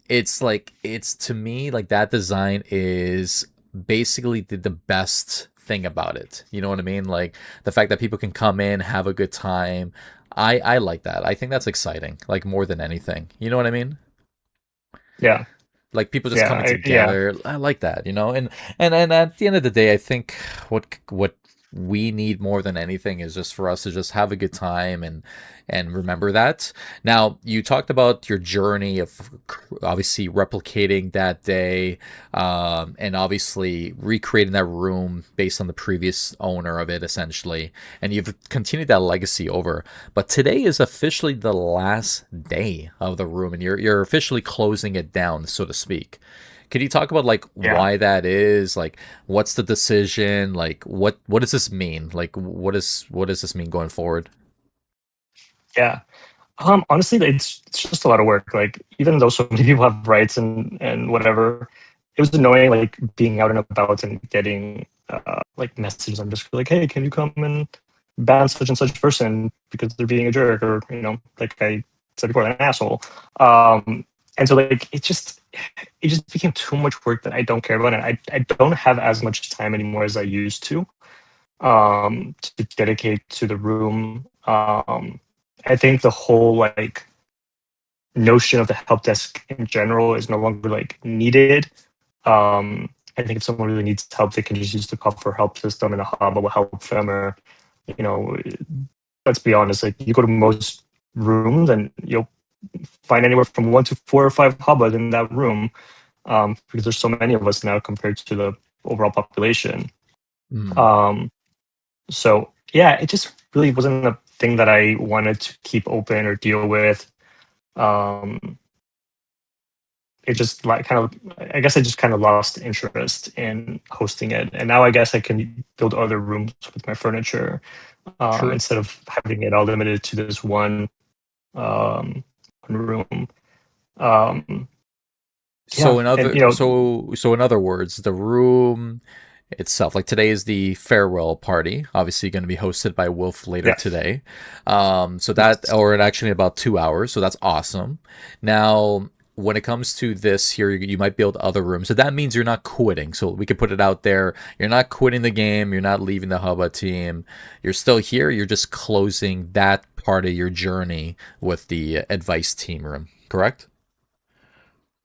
It's like it's to me like that design is basically the best thing about it. You know what I mean? Like the fact that people can come in, have a good time. I like that. I think that's exciting, like more than anything. You know what I mean? Yeah. Like people just Yeah. coming Yeah. together. I like that, you know. And at the end of the day, I think what we need more than anything is just for us to just have a good time and remember that. Now, you talked about your journey of obviously replicating that day, and obviously recreating that room based on the previous owner of it, essentially, and you've continued that legacy over. But today is officially the last day of the room, and you're officially closing it down, so to speak. Could you talk about like Yeah. why that is? Like, what's the decision? Like, what does this mean? Like, what does this mean going forward? Yeah. Honestly, it's just a lot of work. Like, even though so many people have rights and whatever, it was annoying. Like being out and about and getting like messages on Discord, like, "Hey, can you come and ban such and such person because they're being a jerk?" Or like I said before, an asshole. And so like it just became too much work that I don't care about, and I don't have as much time anymore as I used to dedicate to the room. I think the whole like notion of the help desk in general is no longer like needed. I think if someone really needs help, they can just use the call for help system and a hub will help them. Or you know, let's be honest, like you go to most rooms and you'll find anywhere from 1 to 4 or 5 hubbas in that room, because there's so many of us now compared to the overall population. Mm, Um, so yeah, it just really wasn't a thing that I wanted to keep open or deal with. Um, it just like kind of, I guess I just kind of lost interest in hosting it, and now I guess I can build other rooms with my furniture, true. instead of having it all limited to this one room. Um, yeah, and So in other words, the room itself, like today is the farewell party, obviously going to be hosted by Wolf later yes, today. So that, yes, or actually in about 2 hours, so that's awesome. Now, when it comes to this here, you might build other rooms, so that means you're not quitting. So we could put it out there: you're not quitting the game, you're not leaving the Hubba team, you're still here. You're just closing that part of your journey with the advice team room, correct?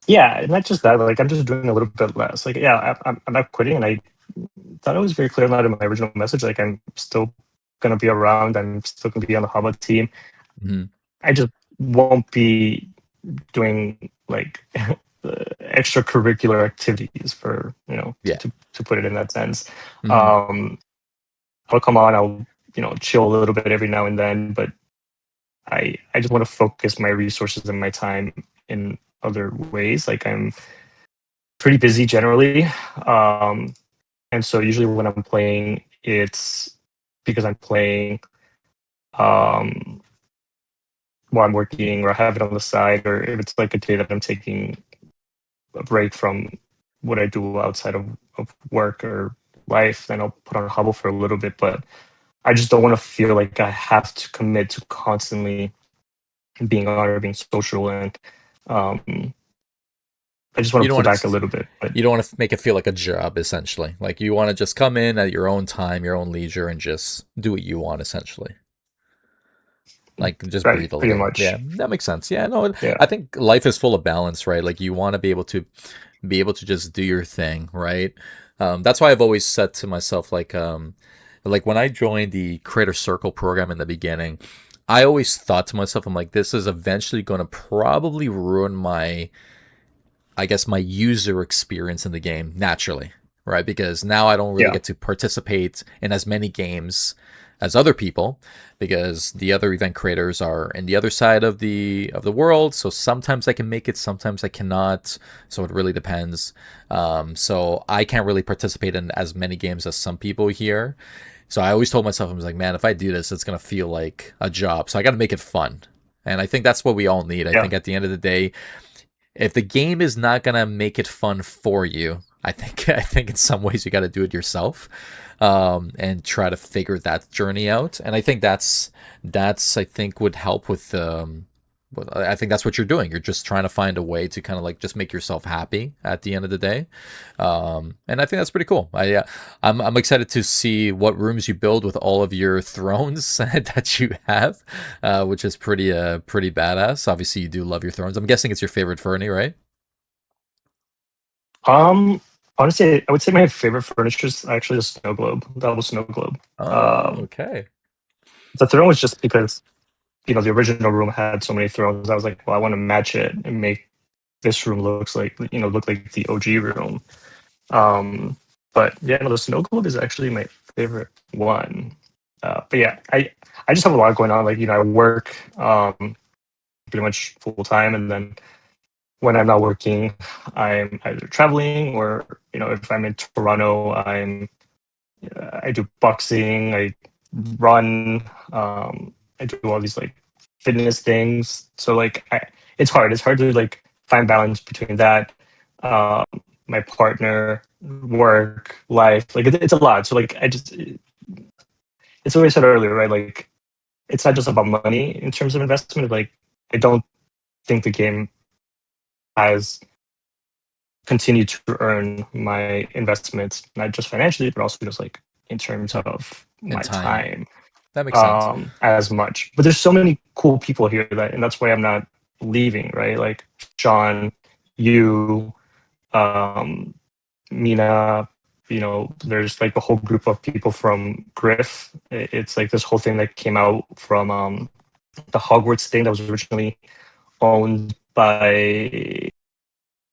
yeah, and not just that. Like I'm just doing a little bit less. Like yeah, I'm not quitting, and I thought it was very clear not in my original message. Like I'm still gonna be around. I'm still gonna be on the Hubba team. Hmm. I just won't be doing like extracurricular activities for Yeah. to put it in that sense. Hmm. Um, I'll come on. I'll chill a little bit every now and then, but I just want to focus my resources and my time in other ways. Like I'm pretty busy generally, um, and so usually when I'm playing, it's because I'm playing um, while I'm working, or I have it on the side, or if it's like a day that I'm taking a break from what I do outside of work or life, then I'll put on Hubble for a little bit. But I just don't want to feel like I have to commit to constantly being on or being social, and um, I just You want to don't pull want back a to little bit. But you don't want to make it feel like a job, essentially. Like you want to just come in at your own time, your own leisure, and just do what you want, essentially. Like just right, breathe a pretty little. Yeah, much, that makes sense. Yeah, no, yeah, I think life is full of balance, right? Like you want to be able to just do your thing, right? That's why I've always said to myself, like when I joined the Creator Circle program in the beginning, I always thought to myself, I'm like, this is eventually going to probably ruin my, I guess, my user experience in the game naturally, right? Because now I don't really yeah, get to participate in as many games as other people because the other event creators are in the other side of the world. So sometimes I can make it, sometimes I cannot. So it really depends. So I can't really participate in as many games as some people here. So I always told myself, I was like, man, if I do this, it's gonna feel like a job. So I got to make it fun. And I think that's what we all need. I yeah, think at the end of the day, if the game is not gonna make it fun for you, I think I think in some ways you got to do it yourself, and try to figure that journey out. And I think that's I think would help with But I think that's what you're doing. You're just trying to find a way to kind of like just make yourself happy at the end of the day, and I think that's pretty cool. I'm excited to see what rooms you build with all of your thrones that you have, which is pretty badass. Obviously, you do love your thrones. I'm guessing it's your favorite Fernie, right? Um, Honestly, I would say my favorite furniture is actually the snow globe, double snow globe. Oh, Um, okay. the throne was just because the original room had so many thrones. I was like, well, I want to match it and make this room look like the OG room. Um, but yeah, no, the snow globe is actually my favorite one. But yeah, I just have a lot going on. Like I work pretty much full time, and then when I'm not working, I'm either traveling or if I'm in Toronto, I do boxing, I run, I do all these like fitness things. So like it's hard. It's hard to like find balance between that, um, my partner, work, life. Like it's a lot. So like it's what I said earlier, right? Like it's not just about money in terms of investment. Like I don't think the game has continued to earn my investments, not just financially, but also just like in terms of In my time, time, that makes sense. as much. But there's so many cool people here and that's why I'm not leaving, right? Like Sean, you, um, Mina, there's like a whole group of people from Griff. It's like this whole thing that came out from the Hogwarts thing that was originally owned by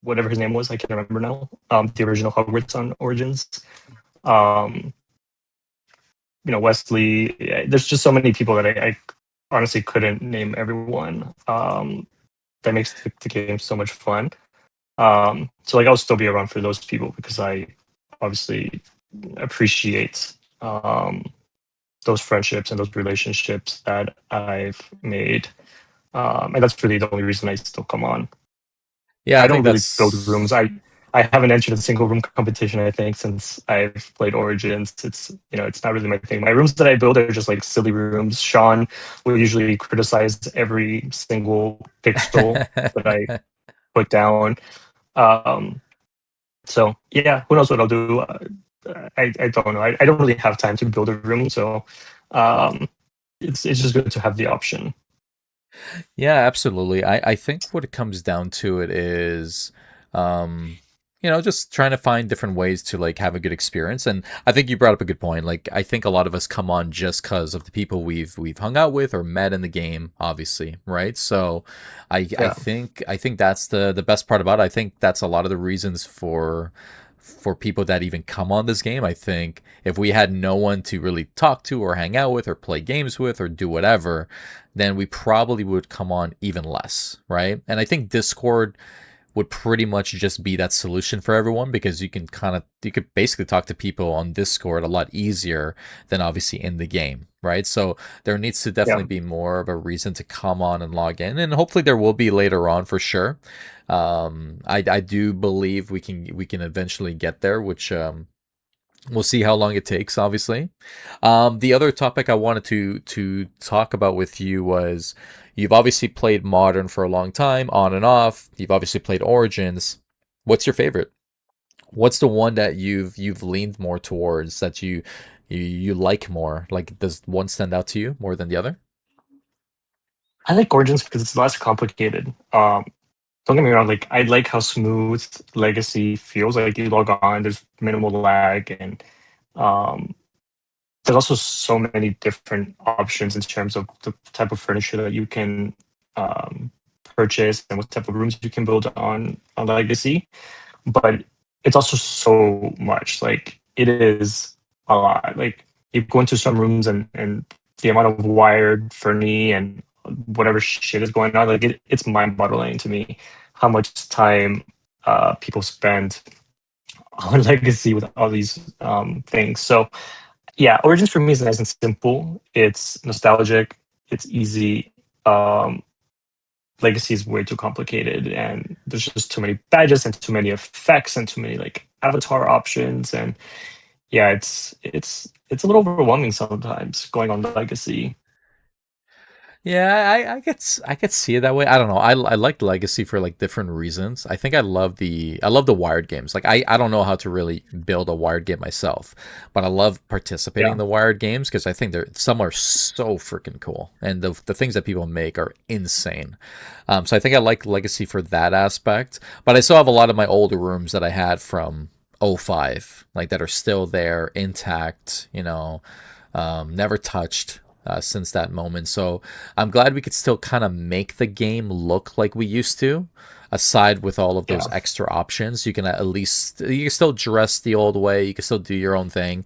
whatever his name was. I can't remember now. The original Hogwarts on Origins. Um, Wesley. There's just so many people that I honestly couldn't name everyone. That makes the game so much fun. So like I'll still be around for those people because I obviously appreciate those friendships and those relationships that I've made. And that's really the only reason I still come on. Yeah, I I don't think really build rooms. that's I haven't entered a single room competition, I think, since I've played Origins. It's not really my thing. My rooms that I build are just like silly rooms. Sean will usually criticize every single pixel that I put down. Um, so yeah, who knows what I'll do? I don't know. I don't really have time to build a room, so um, it's just good to have the option. Yeah, absolutely. I think what it comes down to it is, um, just trying to find different ways to like have a good experience. And I think you brought up a good point. Like, I think a lot of us come on just because of the people we've hung out with or met in the game, obviously, right? So, Yeah, I think that's the best part about it. I think that's a lot of the reasons for people that even come on this game. I think if we had no one to really talk to or hang out with or play games with or do whatever, then we probably would come on even less, right? And I think Discord would pretty much just be that solution for everyone because you could basically talk to people on Discord a lot easier than obviously in the game, right? So there needs to yeah. definitely be more of a reason to come on and log in, and hopefully there will be later on for sure. I do believe we can eventually get there, which we'll see how long it takes, obviously. The other topic I wanted to talk about with you was you've obviously played Modern for a long time, on and off. You've obviously played Origins. What's your favorite? What's the one that you've leaned more towards that you like more? Like, does one stand out to you more than the other? I like Origins because it's less complicated. Don't get me wrong, like I like how smooth Legacy feels. Like you log on, there's minimal lag, and um, there's also so many different options in terms of the type of furniture that you can um, purchase and what type of rooms you can build on Legacy. But it's also so much. Like it is a lot. Like you go into some rooms and the amount of wired Fernie and whatever shit is going on, like it's mind boggling to me how much time people spend on Legacy with all these things. So yeah, Origins for me is nice and simple. It's nostalgic. It's easy. Um, Legacy is way too complicated, and there's just too many badges and too many effects and too many like avatar options. And yeah, it's a little overwhelming sometimes going on Legacy. Yeah, I could see it that way. I don't know. I like Legacy for like different reasons. I think I love the wired games. Like I don't know how to really build a wired game myself, but I love participating Yeah, in the wired games because I think they're some are so freaking cool, and the things that people make are insane. So I think I like Legacy for that aspect, but I still have a lot of my older rooms that I had from '05, like that are still there intact. Never touched since that moment. So I'm glad we could still kind of make the game look like we used to. Aside with all of those yeah, extra options, you can at least you can still dress the old way. You can still do your own thing.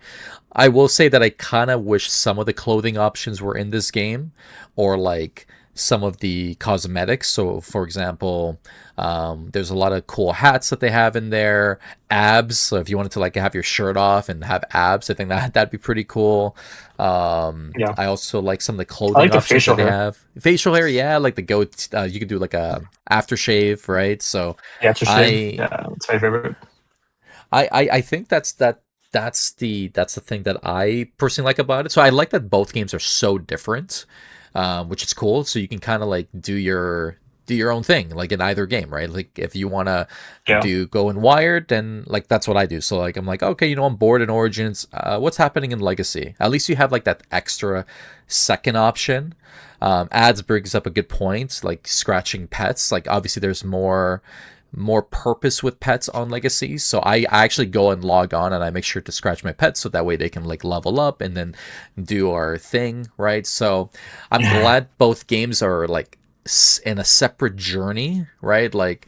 I will say that I kind of wish some of the clothing options were in this game, or like some of the cosmetics. So, for example, there's a lot of cool hats that they have in there. Abs. So if you wanted to like have your shirt off and have abs, I think that that'd be pretty cool. yeah. I also like some of the I clothing like the options that facial they hair. have. Facial hair, yeah, like the goat. You could do like a aftershave, right? So, Yeah, to shave. I Yeah, that's my favorite. I think that's the thing that I personally like about it. So I like that both games are so different, which is cool. So you can kind of like do your own thing, like in either game, right? Like if you want to Yeah, do go in wired, then like that's what I do. So like I'm like, okay, I'm bored in Origins. What's happening in Legacy? At least you have like that extra second option. Ads brings up a good point, like scratching pets. Like obviously there's more purpose with pets on Legacy. So I actually go and log on and I make sure to scratch my pets so that way they can like level up and then do our thing, right? So I'm glad both games are like in a separate journey, right? Like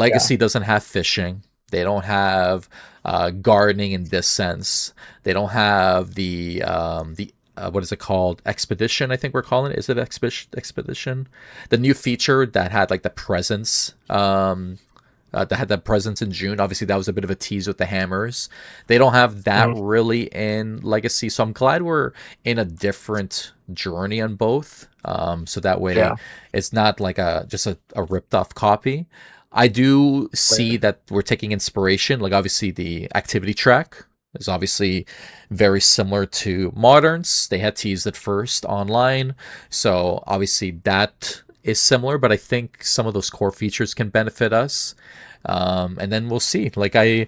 yeah. Legacy doesn't have fishing. They don't have gardening in this sense. They don't have the what is it called? Expedition, I think we're calling it. Is it expedition? The new feature that had like the presence that had that presence in June. Obviously, that was a bit of a tease with the hammers. They don't have that Mhm. really in Legacy, so I'm glad we're in a different journey on both. So that way, Yeah, it's not like a ripped off copy. I do right. see that we're taking inspiration. Like obviously, the activity track is obviously very similar to Moderns. They had teased it first online, so obviously that is similar. But I think some of those core features can benefit us, and then we'll see. Like I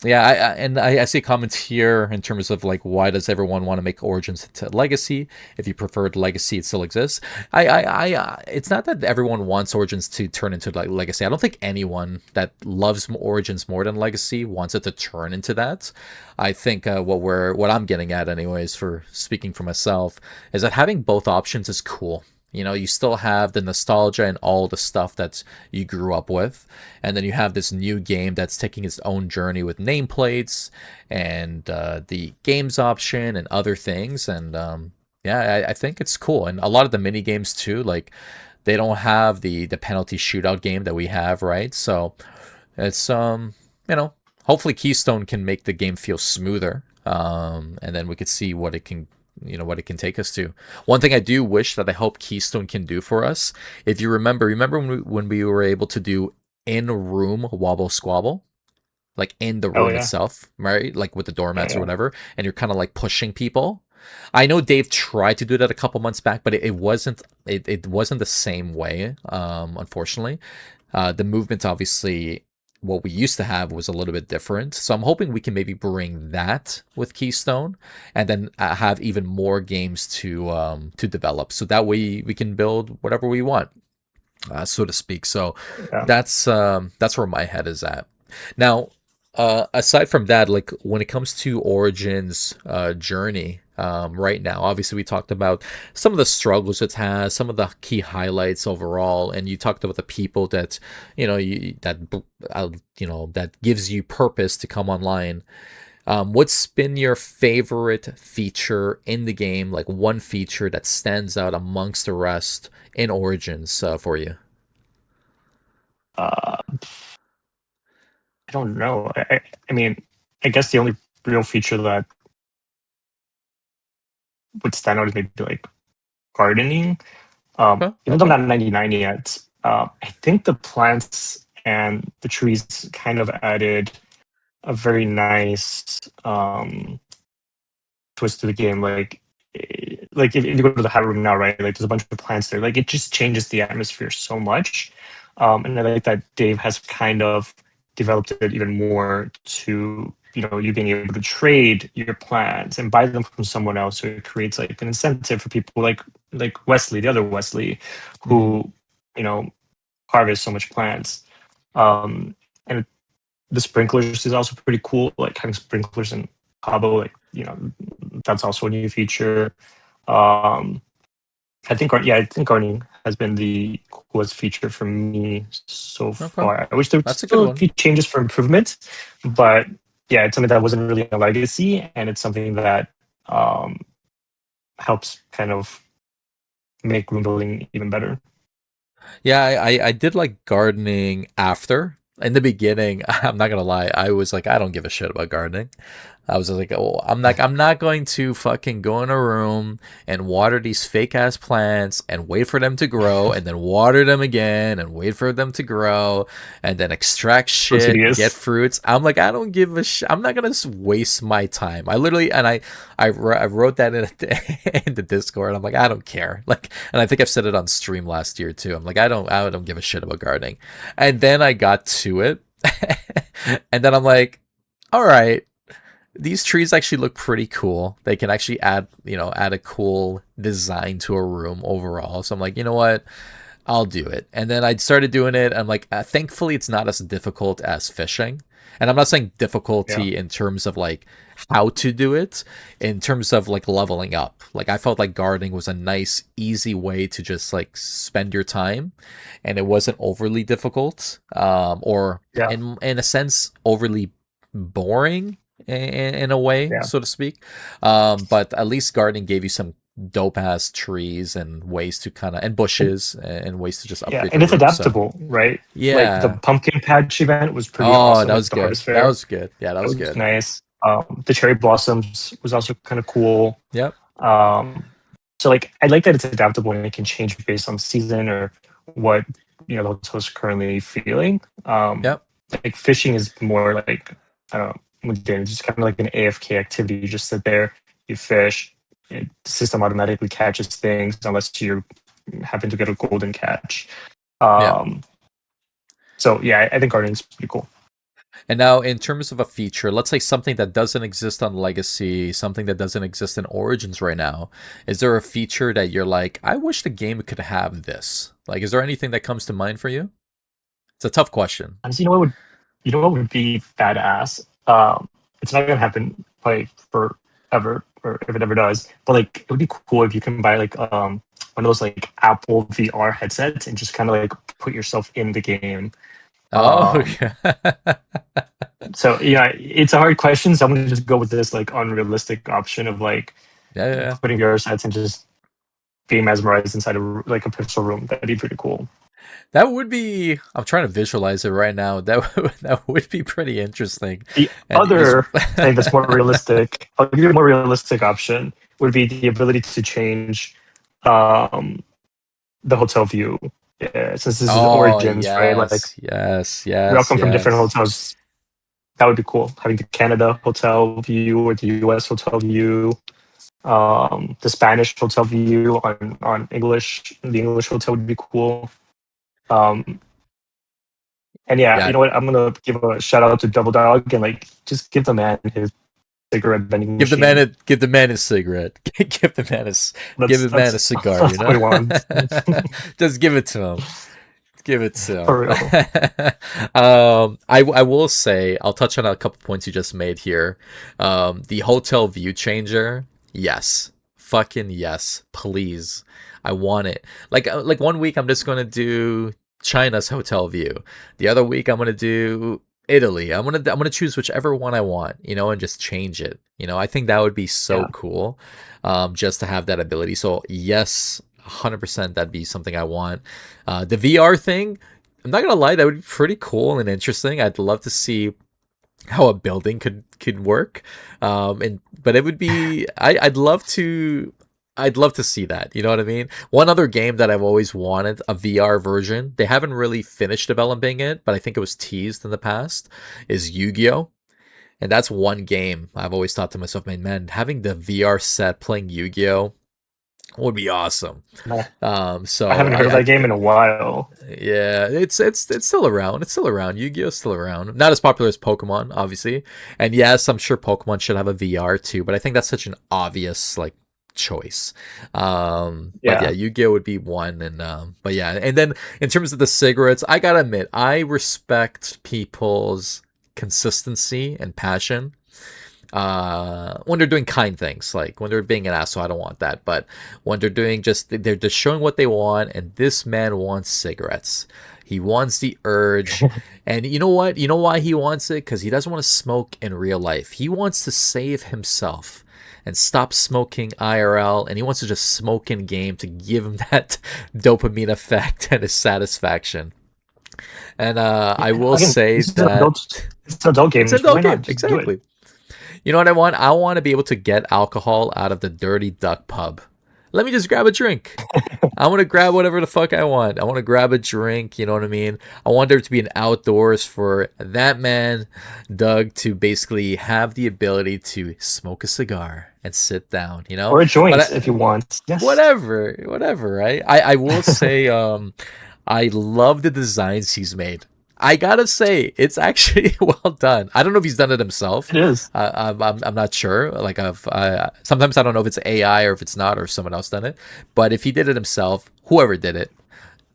yeah, I see comments here in terms of like why does everyone want to make Origins to Legacy? If you preferred Legacy, it still exists. It's not that everyone wants Origins to turn into like Legacy. I don't think anyone that loves Origins more than Legacy wants it to turn into that. I think what I'm getting at, anyways, for speaking for myself, is that having both options is cool. You still have the nostalgia and all the stuff that you grew up with, and then you have this new game that's taking its own journey with nameplates and the games option and other things. And yeah, I think it's cool. And a lot of the mini games too, like they don't have the penalty shootout game that we have, right? So it's you know, hopefully Keystone can make the game feel smoother. And then we could see what it can what it can take us to. One thing I do wish that I hope Keystone can do for us, if you remember when we were able to do in room wobble squabble, like in the Oh room yeah, itself, right? Like with the yeah, doormats or yeah. whatever, and you're kind of like pushing people. I know Dave tried to do that a couple months back, but it wasn't the same way. Unfortunately, the movement obviously what we used to have was a little bit different. So I'm hoping we can maybe bring that with Keystone, and then have even more games to develop. So that way we can build whatever we want, so to speak. So Yeah. that's where my head is at. Now, aside from that, like when it comes to Origins journey, right now, obviously we talked about some of the struggles it has, some of the key highlights overall, and you talked about the people that that gives you purpose to come online. What's been your favorite feature in the game? Like one feature that stands out amongst the rest in Origins for you? I don't know. I mean, I guess the only real feature that would stand out is maybe like gardening. Huh? Even though Okay. I'm not 99 yet, I think the plants and the trees kind of added a very nice twist to the game. Like like if you go to the Habbo room now, right? Like there's a bunch of plants there. Like it just changes the atmosphere so much. And I like that Dave has kind of developed it even more to, you being able to trade your plants and buy them from someone else. So it creates like an incentive for people like Wesley, the other Wesley, Mm. who, you know, harvest so much plants. And the sprinklers is also pretty cool. Like having sprinklers in Habbo, like, that's also a new feature. Um, I think gardening has been the coolest feature for me so Okay, far. I wish there would that's a good still one. be changes for improvement, but yeah, it's something that wasn't really a legacy, and it's something that um, helps kind of make room building even better. Yeah, I did like gardening after. In the beginning, I'm not gonna lie, I was like, I don't give a shit about gardening. I was like, oh, I'm not going to fucking go in a room and water these fake ass plants and wait for them to grow and then water them again and wait for them to grow and then extract So shit, get tedious. fruits. I'm like, I don't give a shit. I'm not gonna waste my time. I literally and I wrote that in in the Discord. I'm like, I don't care. Like, and I think I've said it on stream last year too. I'm like, I don't give a shit about gardening. And then I got to it, and then I'm like, all right, these trees actually look pretty cool. They can actually add a cool design to a room overall. So I'm like, you know what? I'll do it. And then I started doing it. I'm like, thankfully, it's not as difficult as fishing. And I'm not saying Yeah, difficulty in terms of like how to do it, in terms of like leveling up. Like I felt like gardening was a nice, easy way to just like spend your time, and it wasn't overly difficult, or yeah, in a sense overly boring in a way, yeah, so to speak. But at least gardening gave you some dope ass trees and ways to kind of and and, bushes and ways to just yeah, upgrade the and it's room. So adaptable, right? Like the yeah. pumpkin patch event was pretty Oh, awesome that at was the good. harvest That fair. was good. Yeah, that That was was good. nice. The cherry blossoms was also kind of cool. Yep. Um, so like I like that it's adaptable and it can change based on season or what the hotel's currently feeling. Yep. Like fishing is more like I don't know, mundane. It's just kind of like an AFK activity. You just sit there, you fish. The system automatically catches things unless you happen to get a golden catch. Yeah. Um, so yeah, I think gardening is pretty cool. And now, in terms of a feature, let's say something that doesn't exist on Legacy, something that doesn't exist in Origins right now, is there a feature that you're like, I wish the game could have this? Like, is there anything that comes to mind for you? It's a tough question. Honestly, what would be badass? It's not gonna happen like forever, or if it ever does. But like, it would be cool if you can buy like one of those like Apple VR headsets and just kind of like put yourself in the game. Oh, Um, okay. so yeah, it's a hard question. So I'm gonna just go with this like unrealistic option of like Yeah, yeah, yeah. putting VR sets and just being mesmerized inside of like a pixel room. That'd be pretty cool. That would be. I'm trying to visualize it right now. That would be pretty interesting. The And is other thing that's more realistic, I'll give you a more realistic option, would be the ability to change um, the hotel view. Yeah, since this is oh Origins, right? Like yes, yes, we all yes, come from different yes. hotels. That would be cool. Having the Canada hotel view or the US hotel view, the Spanish hotel view on English, the English hotel would be cool. Um, and yeah, Yeah, you know what? I'm gonna give a shout out to Double Dog and like just give the man his cigarette vending machine. give the man a cigarette. Give That's the man a that's cigar. You that's know, what he wants just give it to him. Give it to for real. him. I will say I'll touch on a couple points you just made here. The hotel view changer. Yes, fucking yes, please. I want it. Like 1 week I'm just gonna do China's hotel view. The other week I'm gonna do Italy. I'm gonna choose whichever one I want, and just change it. I think that would be so Yeah, cool, just to have that ability. So yes, 100% that'd be something I want. The VR thing, I'm not gonna lie, that would be pretty cool and interesting. I'd love to see how a building could work. And but it would be I'd love to see that. You know what I mean? One other game that I've always wanted a VR version. They haven't really finished developing it, but I think it was teased in the past. Is Yu-Gi-Oh. And that's one game I've always thought to myself, man, having the VR set playing Yu-Gi-Oh would be awesome. Nah, I So haven't heard of I that game in a while. yeah, it's still around. It's still around. Yu-Gi-Oh's still around. Not as popular as Pokemon, obviously. And yes, I'm sure Pokemon should have a VR too, but I think that's such an obvious like choice. But yeah, Yeah. Yu-Gi-Oh would be one, and but yeah, and then in terms of the cigarettes, I gotta admit, I respect people's consistency and passion when they're doing kind things, like when they're being an asshole. I don't want that. But when they're doing just, they're just showing what they want, and this man wants cigarettes. He wants the urge. And you know what, you know why he wants it? Because he doesn't want to smoke in real life. He wants to save himself and stop smoking IRL, and he wants to just smoke in game to give him that dopamine effect and his satisfaction. And I Yeah. will Again, say that it's an adult it's an game. Why adult not game, just do it? exactly. You know what I want? I want to be able to get alcohol out of the Dirty Duck pub. Let me just grab a drink. I want to grab whatever the fuck I want. I want to grab a drink, you know what I mean? I want there to be an outdoors for that man, Doug, to basically have the ability to smoke a cigar and sit down, you know? Or a But joint if you want. Yes. whatever, right? I will say I love the designs he's made. I gotta say, it's actually well done. I don't know if he's done it himself. It is. I'm not sure. Like sometimes I don't know if it's AI or if it's not or if someone else done it. But if he did it himself, whoever did it,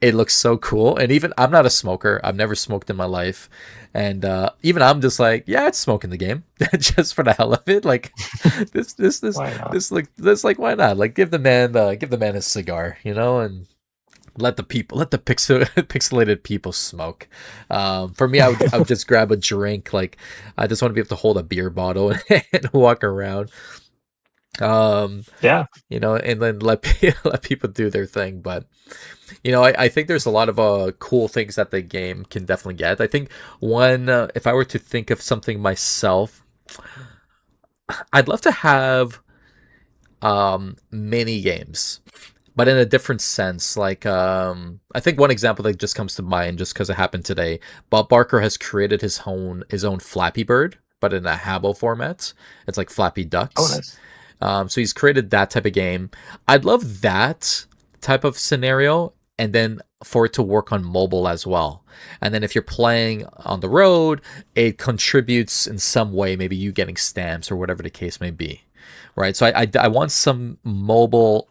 it looks so cool. And even I'm not a smoker. I've never smoked in my life, and even I'm just like, yeah, it's smoking the game just for the hell of it. Like this this this Why not? this like why not? Like give the man his cigar, you know, and let the pixelated people smoke. For me, I would just grab a drink. Like I just want to be able to hold a beer bottle and walk around. Um, Yeah. you know, and then let people do their thing. But you know, I think there's a lot of cool things that the game can definitely get. I think one, if I were to think of something myself, I'd love to have mini games, but in a different sense. Like I think one example that just comes to mind just because it happened today. Bob Barker has created his own Flappy Bird, but in a Habbo format. It's like Flappy Oh, Ducks. nice. So he's created that type of game. I'd love that type of scenario, and then for it to work on mobile as well. And then if you're playing on the road, it contributes in some way, maybe you getting stamps or whatever the case may be. Right. So I want some mobile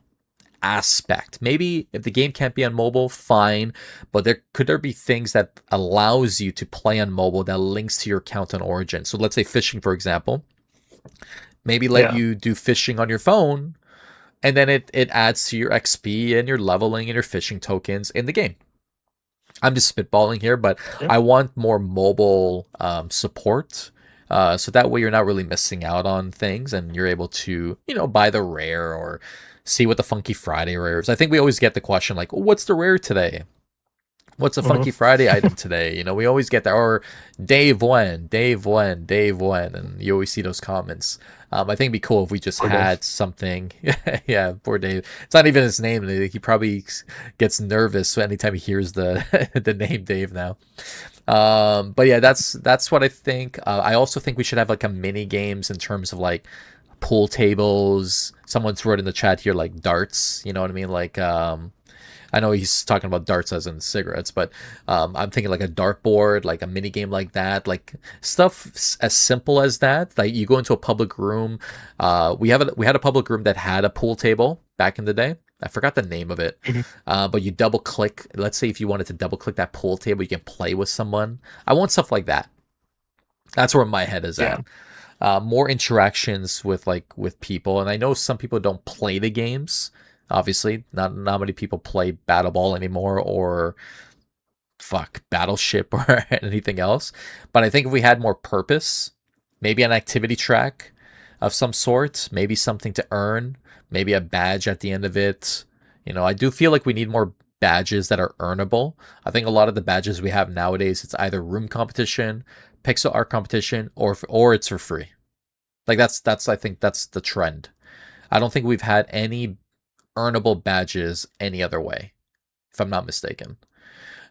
aspect. Maybe if the game can't be on mobile, fine. But there be things that allows you to play on mobile that links to your account on Origin. So let's say fishing, for example. Maybe let Yeah. you do fishing on your phone, and then it adds to your XP and your leveling and your fishing tokens in the game. I'm just spitballing here, but Yeah. I want more mobile support. So that way you're not really missing out on things, and you're able to, buy the rare or see what the Funky Friday rare is. I think we always get the question like, what's the rare today? What's a Hmm. Funky Friday item today? We always get that. Or Dave when, and you always see those comments. I think it'd be cool if we just Poor Dave. had something. Yeah, poor Dave. It's not even his name. He probably gets nervous anytime he hears the the name Dave now. But yeah, that's what I think. I also think we should have like a mini games in terms of like pool tables. Someone's wrote in the chat here like darts. You know what I mean? Like I know he's talking about darts as in cigarettes, but I'm thinking like a dartboard, like a mini game like that, like stuff as simple as that. Like you go into a public room. We had a public room that had a pool table back in the day. I forgot the name of it, Mhm. but you double click. Let's say if you wanted to double click that pool table, you can play with someone. I want stuff like that. That's where my head is Yeah. at. More interactions with people, and I know some people don't play the games. Obviously, not many people play Battle Ball anymore, or fuck Battleship or anything else. But I think if we had more purpose, maybe an activity track of some sort, maybe something to earn, maybe a badge at the end of it. I do feel like we need more badges that are earnable. I think a lot of the badges we have nowadays, it's either room competition, pixel art competition, or it's for free. Like that's I think that's the trend. I don't think we've had any earnable badges any other way, if I'm not mistaken.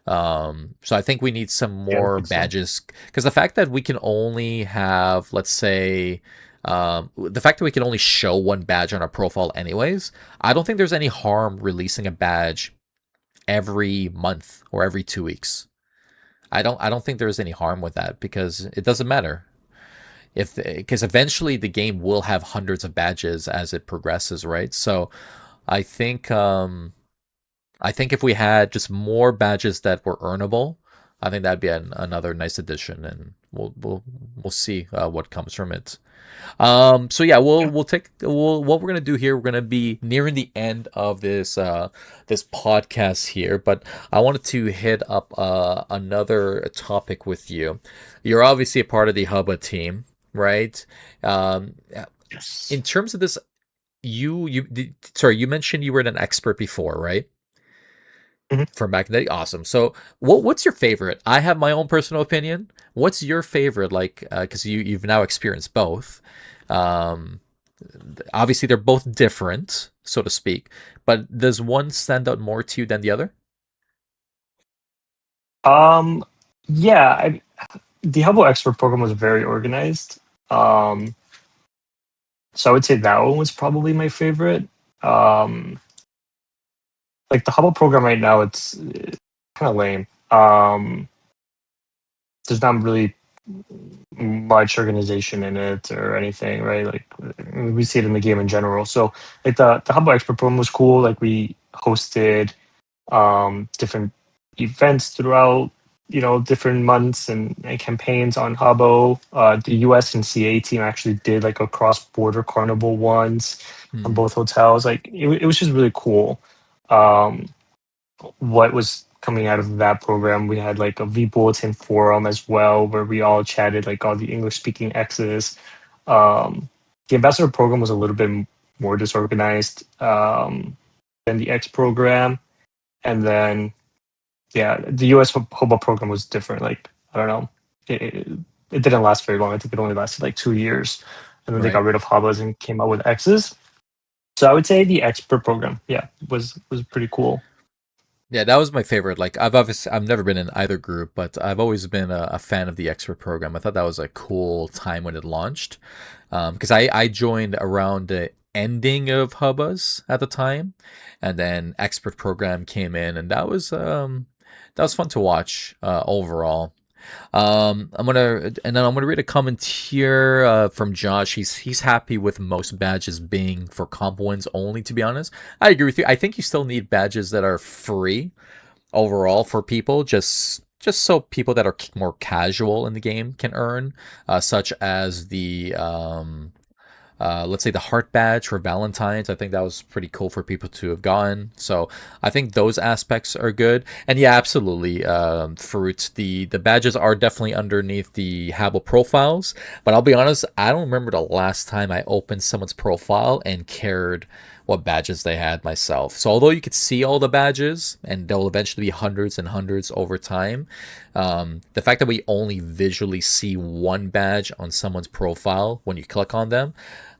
So I think we need some Yeah, I more think so. badges because the fact that we can only have, let's say, the fact that we can only show one badge on our profile, anyways, I don't think there's any harm releasing a badge every month or every 2 weeks. I don't think there's any harm with that because it doesn't matter if because eventually the game will have hundreds of badges as it progresses, right? So I think I think if we had just more badges that were earnable, I think that'd be another nice addition, and we'll see what comes from it. So yeah, Yeah. what we're gonna do here. We're gonna be nearing the end of this podcast here, but I wanted to hit up another topic with you. You're obviously a part of the Hubba team, right? Um, Yes. in terms of this, sorry, you mentioned you were an expert before, right? Mhm. From back in the day. Awesome. So, what's your favorite? I have my own personal opinion. What's your favorite? Like, because you've now experienced both. Um, Obviously, they're both different, so to speak. But does one stand out more to you than the other? Um, yeah, the Hubble Expert program was very organized. Um, so I would say that one was probably my favorite. Um, like the Hubble program right now, it's kind of lame. There's not really much organization in it or anything, right? Like we see it in the game in general. So like the Hubble Expert program was cool. Like we hosted different events throughout, different months and campaigns on Habbo. The US and CA team actually did like a cross-border carnival once on Hmm. both hotels. Like it was just really cool. Um, what was coming out of that program. We had like a V Bulletin forum as well, where we all chatted, like all the English speaking X's. The ambassador program was a little bit more disorganized than the X program. And then, yeah, the US HOBO program was different. Like, I don't know. It didn't last very long. I think it only lasted like 2 years. And then they Right. got rid of HOBOs and came out with X's. So I would say the expert program, yeah, was pretty cool. Yeah, that was my favorite. Like I've never been in either group, but I've always been a fan of the expert program. I thought that was a cool time when it launched, because I joined around the ending of Hubbas at the time, and then expert program came in, and that was fun to watch overall. I'm gonna read a comment here from Josh. He's happy with most badges being for comp wins only. To be honest, I agree with you. I think you still need badges that are free overall for people, just so people that are more casual in the game can earn, such as the let's say the heart badge for Valentine's. I think that was pretty cool for people to have gotten. So I think those aspects are good. And yeah, absolutely. Fruits. The badges are definitely underneath the Habbo profiles. But I'll be honest, I don't remember the last time I opened someone's profile and cared what badges they had myself. So although you could see all the badges, and there will eventually be hundreds and hundreds over time, the fact that we only visually see one badge on someone's profile when you click on them,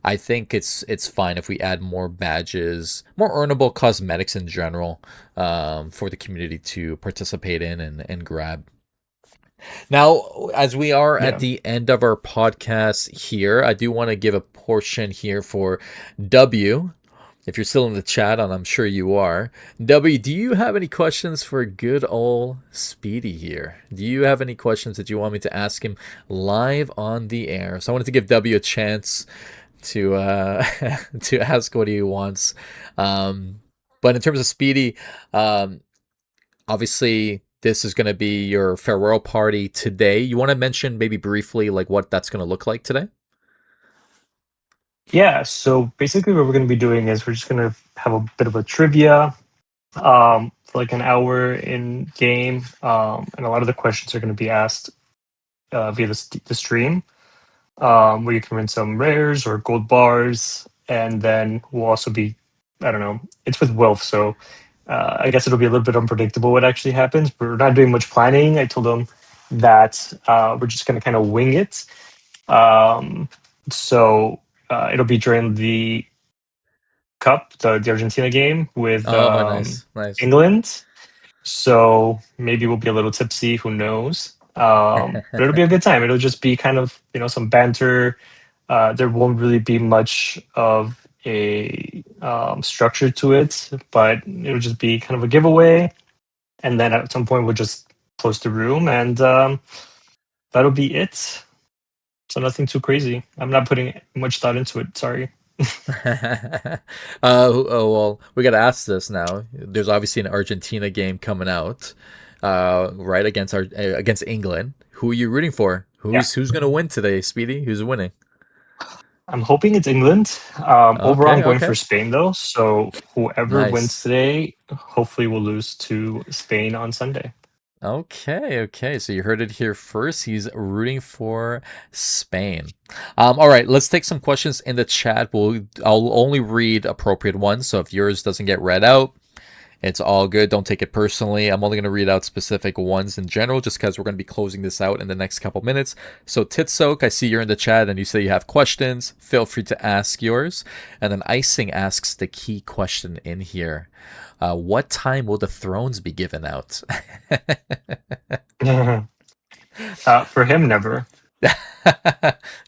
I think it's fine if we add more badges, more earnable cosmetics in general, for the community to participate in and grab. Now, as we are at Yeah. the end of our podcast here, I do want to give a portion here for W. If you're still in the chat, and I'm sure you are, W, do you have any questions for good old Speedy here? Do you have any questions that you want me to ask him live on the air? So I wanted to give W a chance to to ask what he wants. Um, but in terms of Speedy, um, obviously this is going to be your farewell party today. You want to mention maybe briefly like what that's going to look like today? Yeah, so basically what we're going to be doing is we're just going to have a bit of a trivia for like an hour in game, and a lot of the questions are going to be asked via the stream, where you can win some rares or gold bars, and then we'll also be, I don't know, it's with Wilf, so I guess it'll be a little bit unpredictable what actually happens. We're not doing much planning. I told them that we're just going to kind of wing it. Um, so it'll be during the Cup, the Argentina game with Oh, nice, nice. England. So maybe we'll be a little tipsy. Who knows? But it'll be a good time. It'll just be kind of some banter. There won't really be much of a structure to it, but it'll just be kind of a giveaway. And then at some point we'll just close the room, and that'll be it. So nothing too crazy. I'm not putting much thought into it. Sorry. Oh well, we got to ask this now. There's obviously an Argentina game coming out, right against England. Who are you rooting for? Yeah. Who's gonna win today, Speedy? Who's winning? I'm hoping it's England. Overall, I'm Okay, going for okay, Spain though. So whoever wins nice. today, hopefully will lose to Spain on Sunday. Okay, okay. So you heard it here first. He's rooting for Spain. All right, let's take some questions in the chat. I'll only read appropriate ones. So if yours doesn't get read out, it's all good. Don't take it personally. I'm only going to read out specific ones in general just because we're going to be closing this out in the next couple minutes. So, Titsoak, I see you're in the chat and you say you have questions. Feel free to ask yours. And then Icing asks the key question in here. What time will the thrones be given out? For him, never.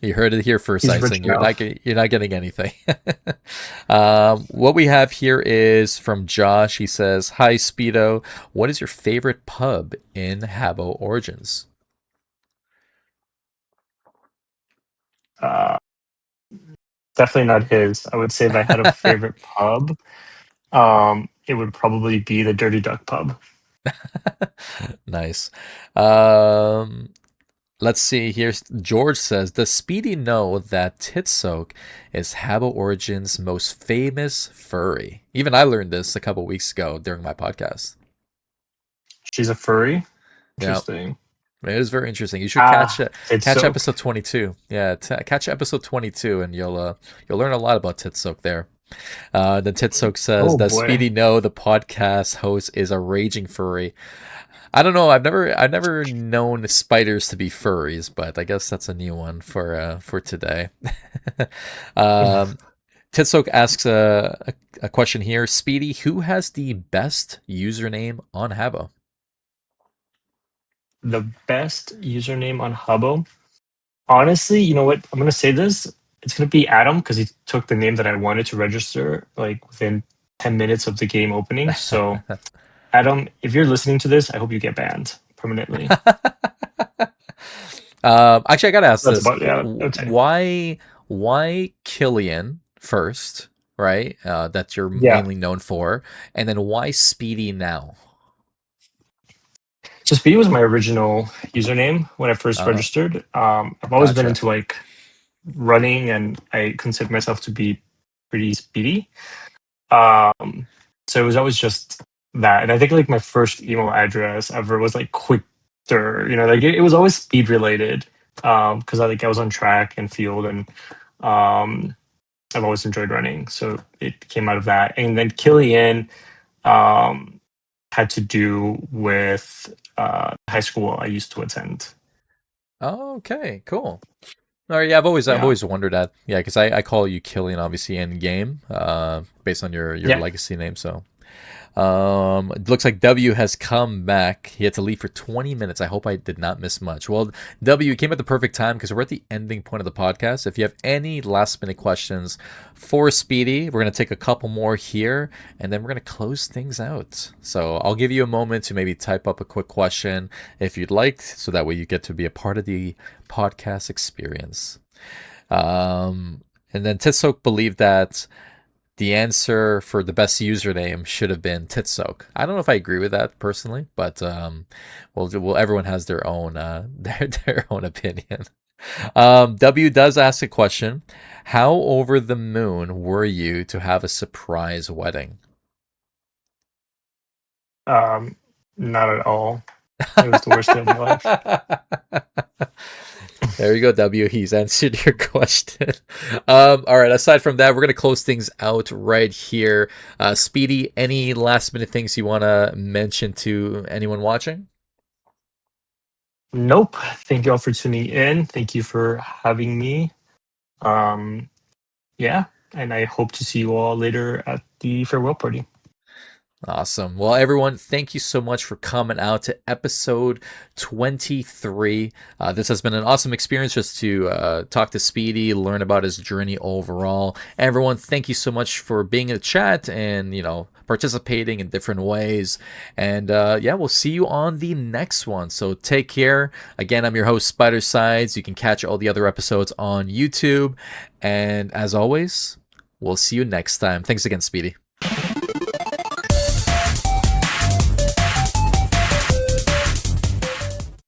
You heard it here first, He's rich Icing. enough. You're not getting anything. What we have here is from Josh. He says, "Hi Speedo, what is your favorite pub in Habbo Origins?" Uh, Definitely not his. I would say if I had a favorite pub, it would probably be the Dirty Duck pub. Nice. Um, let's see here. George says, "Does Speedy know that Titsoak is Habbo Origins' most famous furry?" Even I learned this a couple weeks ago during my podcast. She's a furry. Yeah. Interesting. It is very interesting. You should catch It's catch soak. episode 22. Yeah, catch episode 22, and you'll learn a lot about Titsoak there. Then Titsoak says, Oh "Does boy. Speedy know the podcast host is a raging furry?" I don't know. I've never known spiders to be furries, but I guess that's a new one for today. um, Titsoak asks a question here. Speedy, who has the best username on Habbo? The best username on Habbo. Honestly, you know what? I'm gonna say this. It's gonna be Adam because he took the name that I wanted to register like within 10 minutes of the game opening. So Adam, if you're listening to this, I hope you get banned permanently. Actually, I gotta ask That's this: about yeah. That's it. why Killian first, right? That you're Yeah. mainly known for, and then why Speedy now? So Speedy was my original username when I first Uh, registered. I've always been gotcha. into like running, and I consider myself to be pretty speedy. So it was always just that. And I think like my first email address ever was like Quicker, like it was always speed related. Because I was on track and field, and um I've always enjoyed running. So it came out of that. And then Killian um had to do with high school I used to attend. Oh, okay, cool. All right, yeah, I've Yeah. always wondered that. Yeah, because I call you Killian obviously in game, based on your Yeah. legacy name. So it looks like W has come back. He had to leave for 20 minutes. I hope I did not miss much. Well, W came at the perfect time because we're at the ending point of the podcast. If you have any last minute questions for Speedy, we're going to take a couple more here and then we're going to close things out. So I'll give you a moment to maybe type up a quick question if you'd like, so that way you get to be a part of the podcast experience. And then Titsok believed that the answer for the best username should have been Titsoak. I don't know if I agree with that personally, but well, everyone has their own their own opinion. W does ask a question: how over the moon were you to have a surprise wedding? Um Not at all. It was the worst day of my life. There you go, W. He's answered your question. All right. Aside from that, we're gonna close things out right here. Speedy, any last minute things you want to mention to anyone watching? Nope. Thank you all for tuning in. Thank you for having me. Um, yeah, and I hope to see you all later at the farewell party. Awesome. Well, everyone, thank you so much for coming out to episode 23. This has been an awesome experience just to talk to Speedy, learn about his journey overall. Everyone, thank you so much for being in the chat and, participating in different ways. And yeah, we'll see you on the next one. So take care. Again, I'm your host, Spidercides. You can catch all the other episodes on YouTube. And as always, we'll see you next time. Thanks again, Speedy.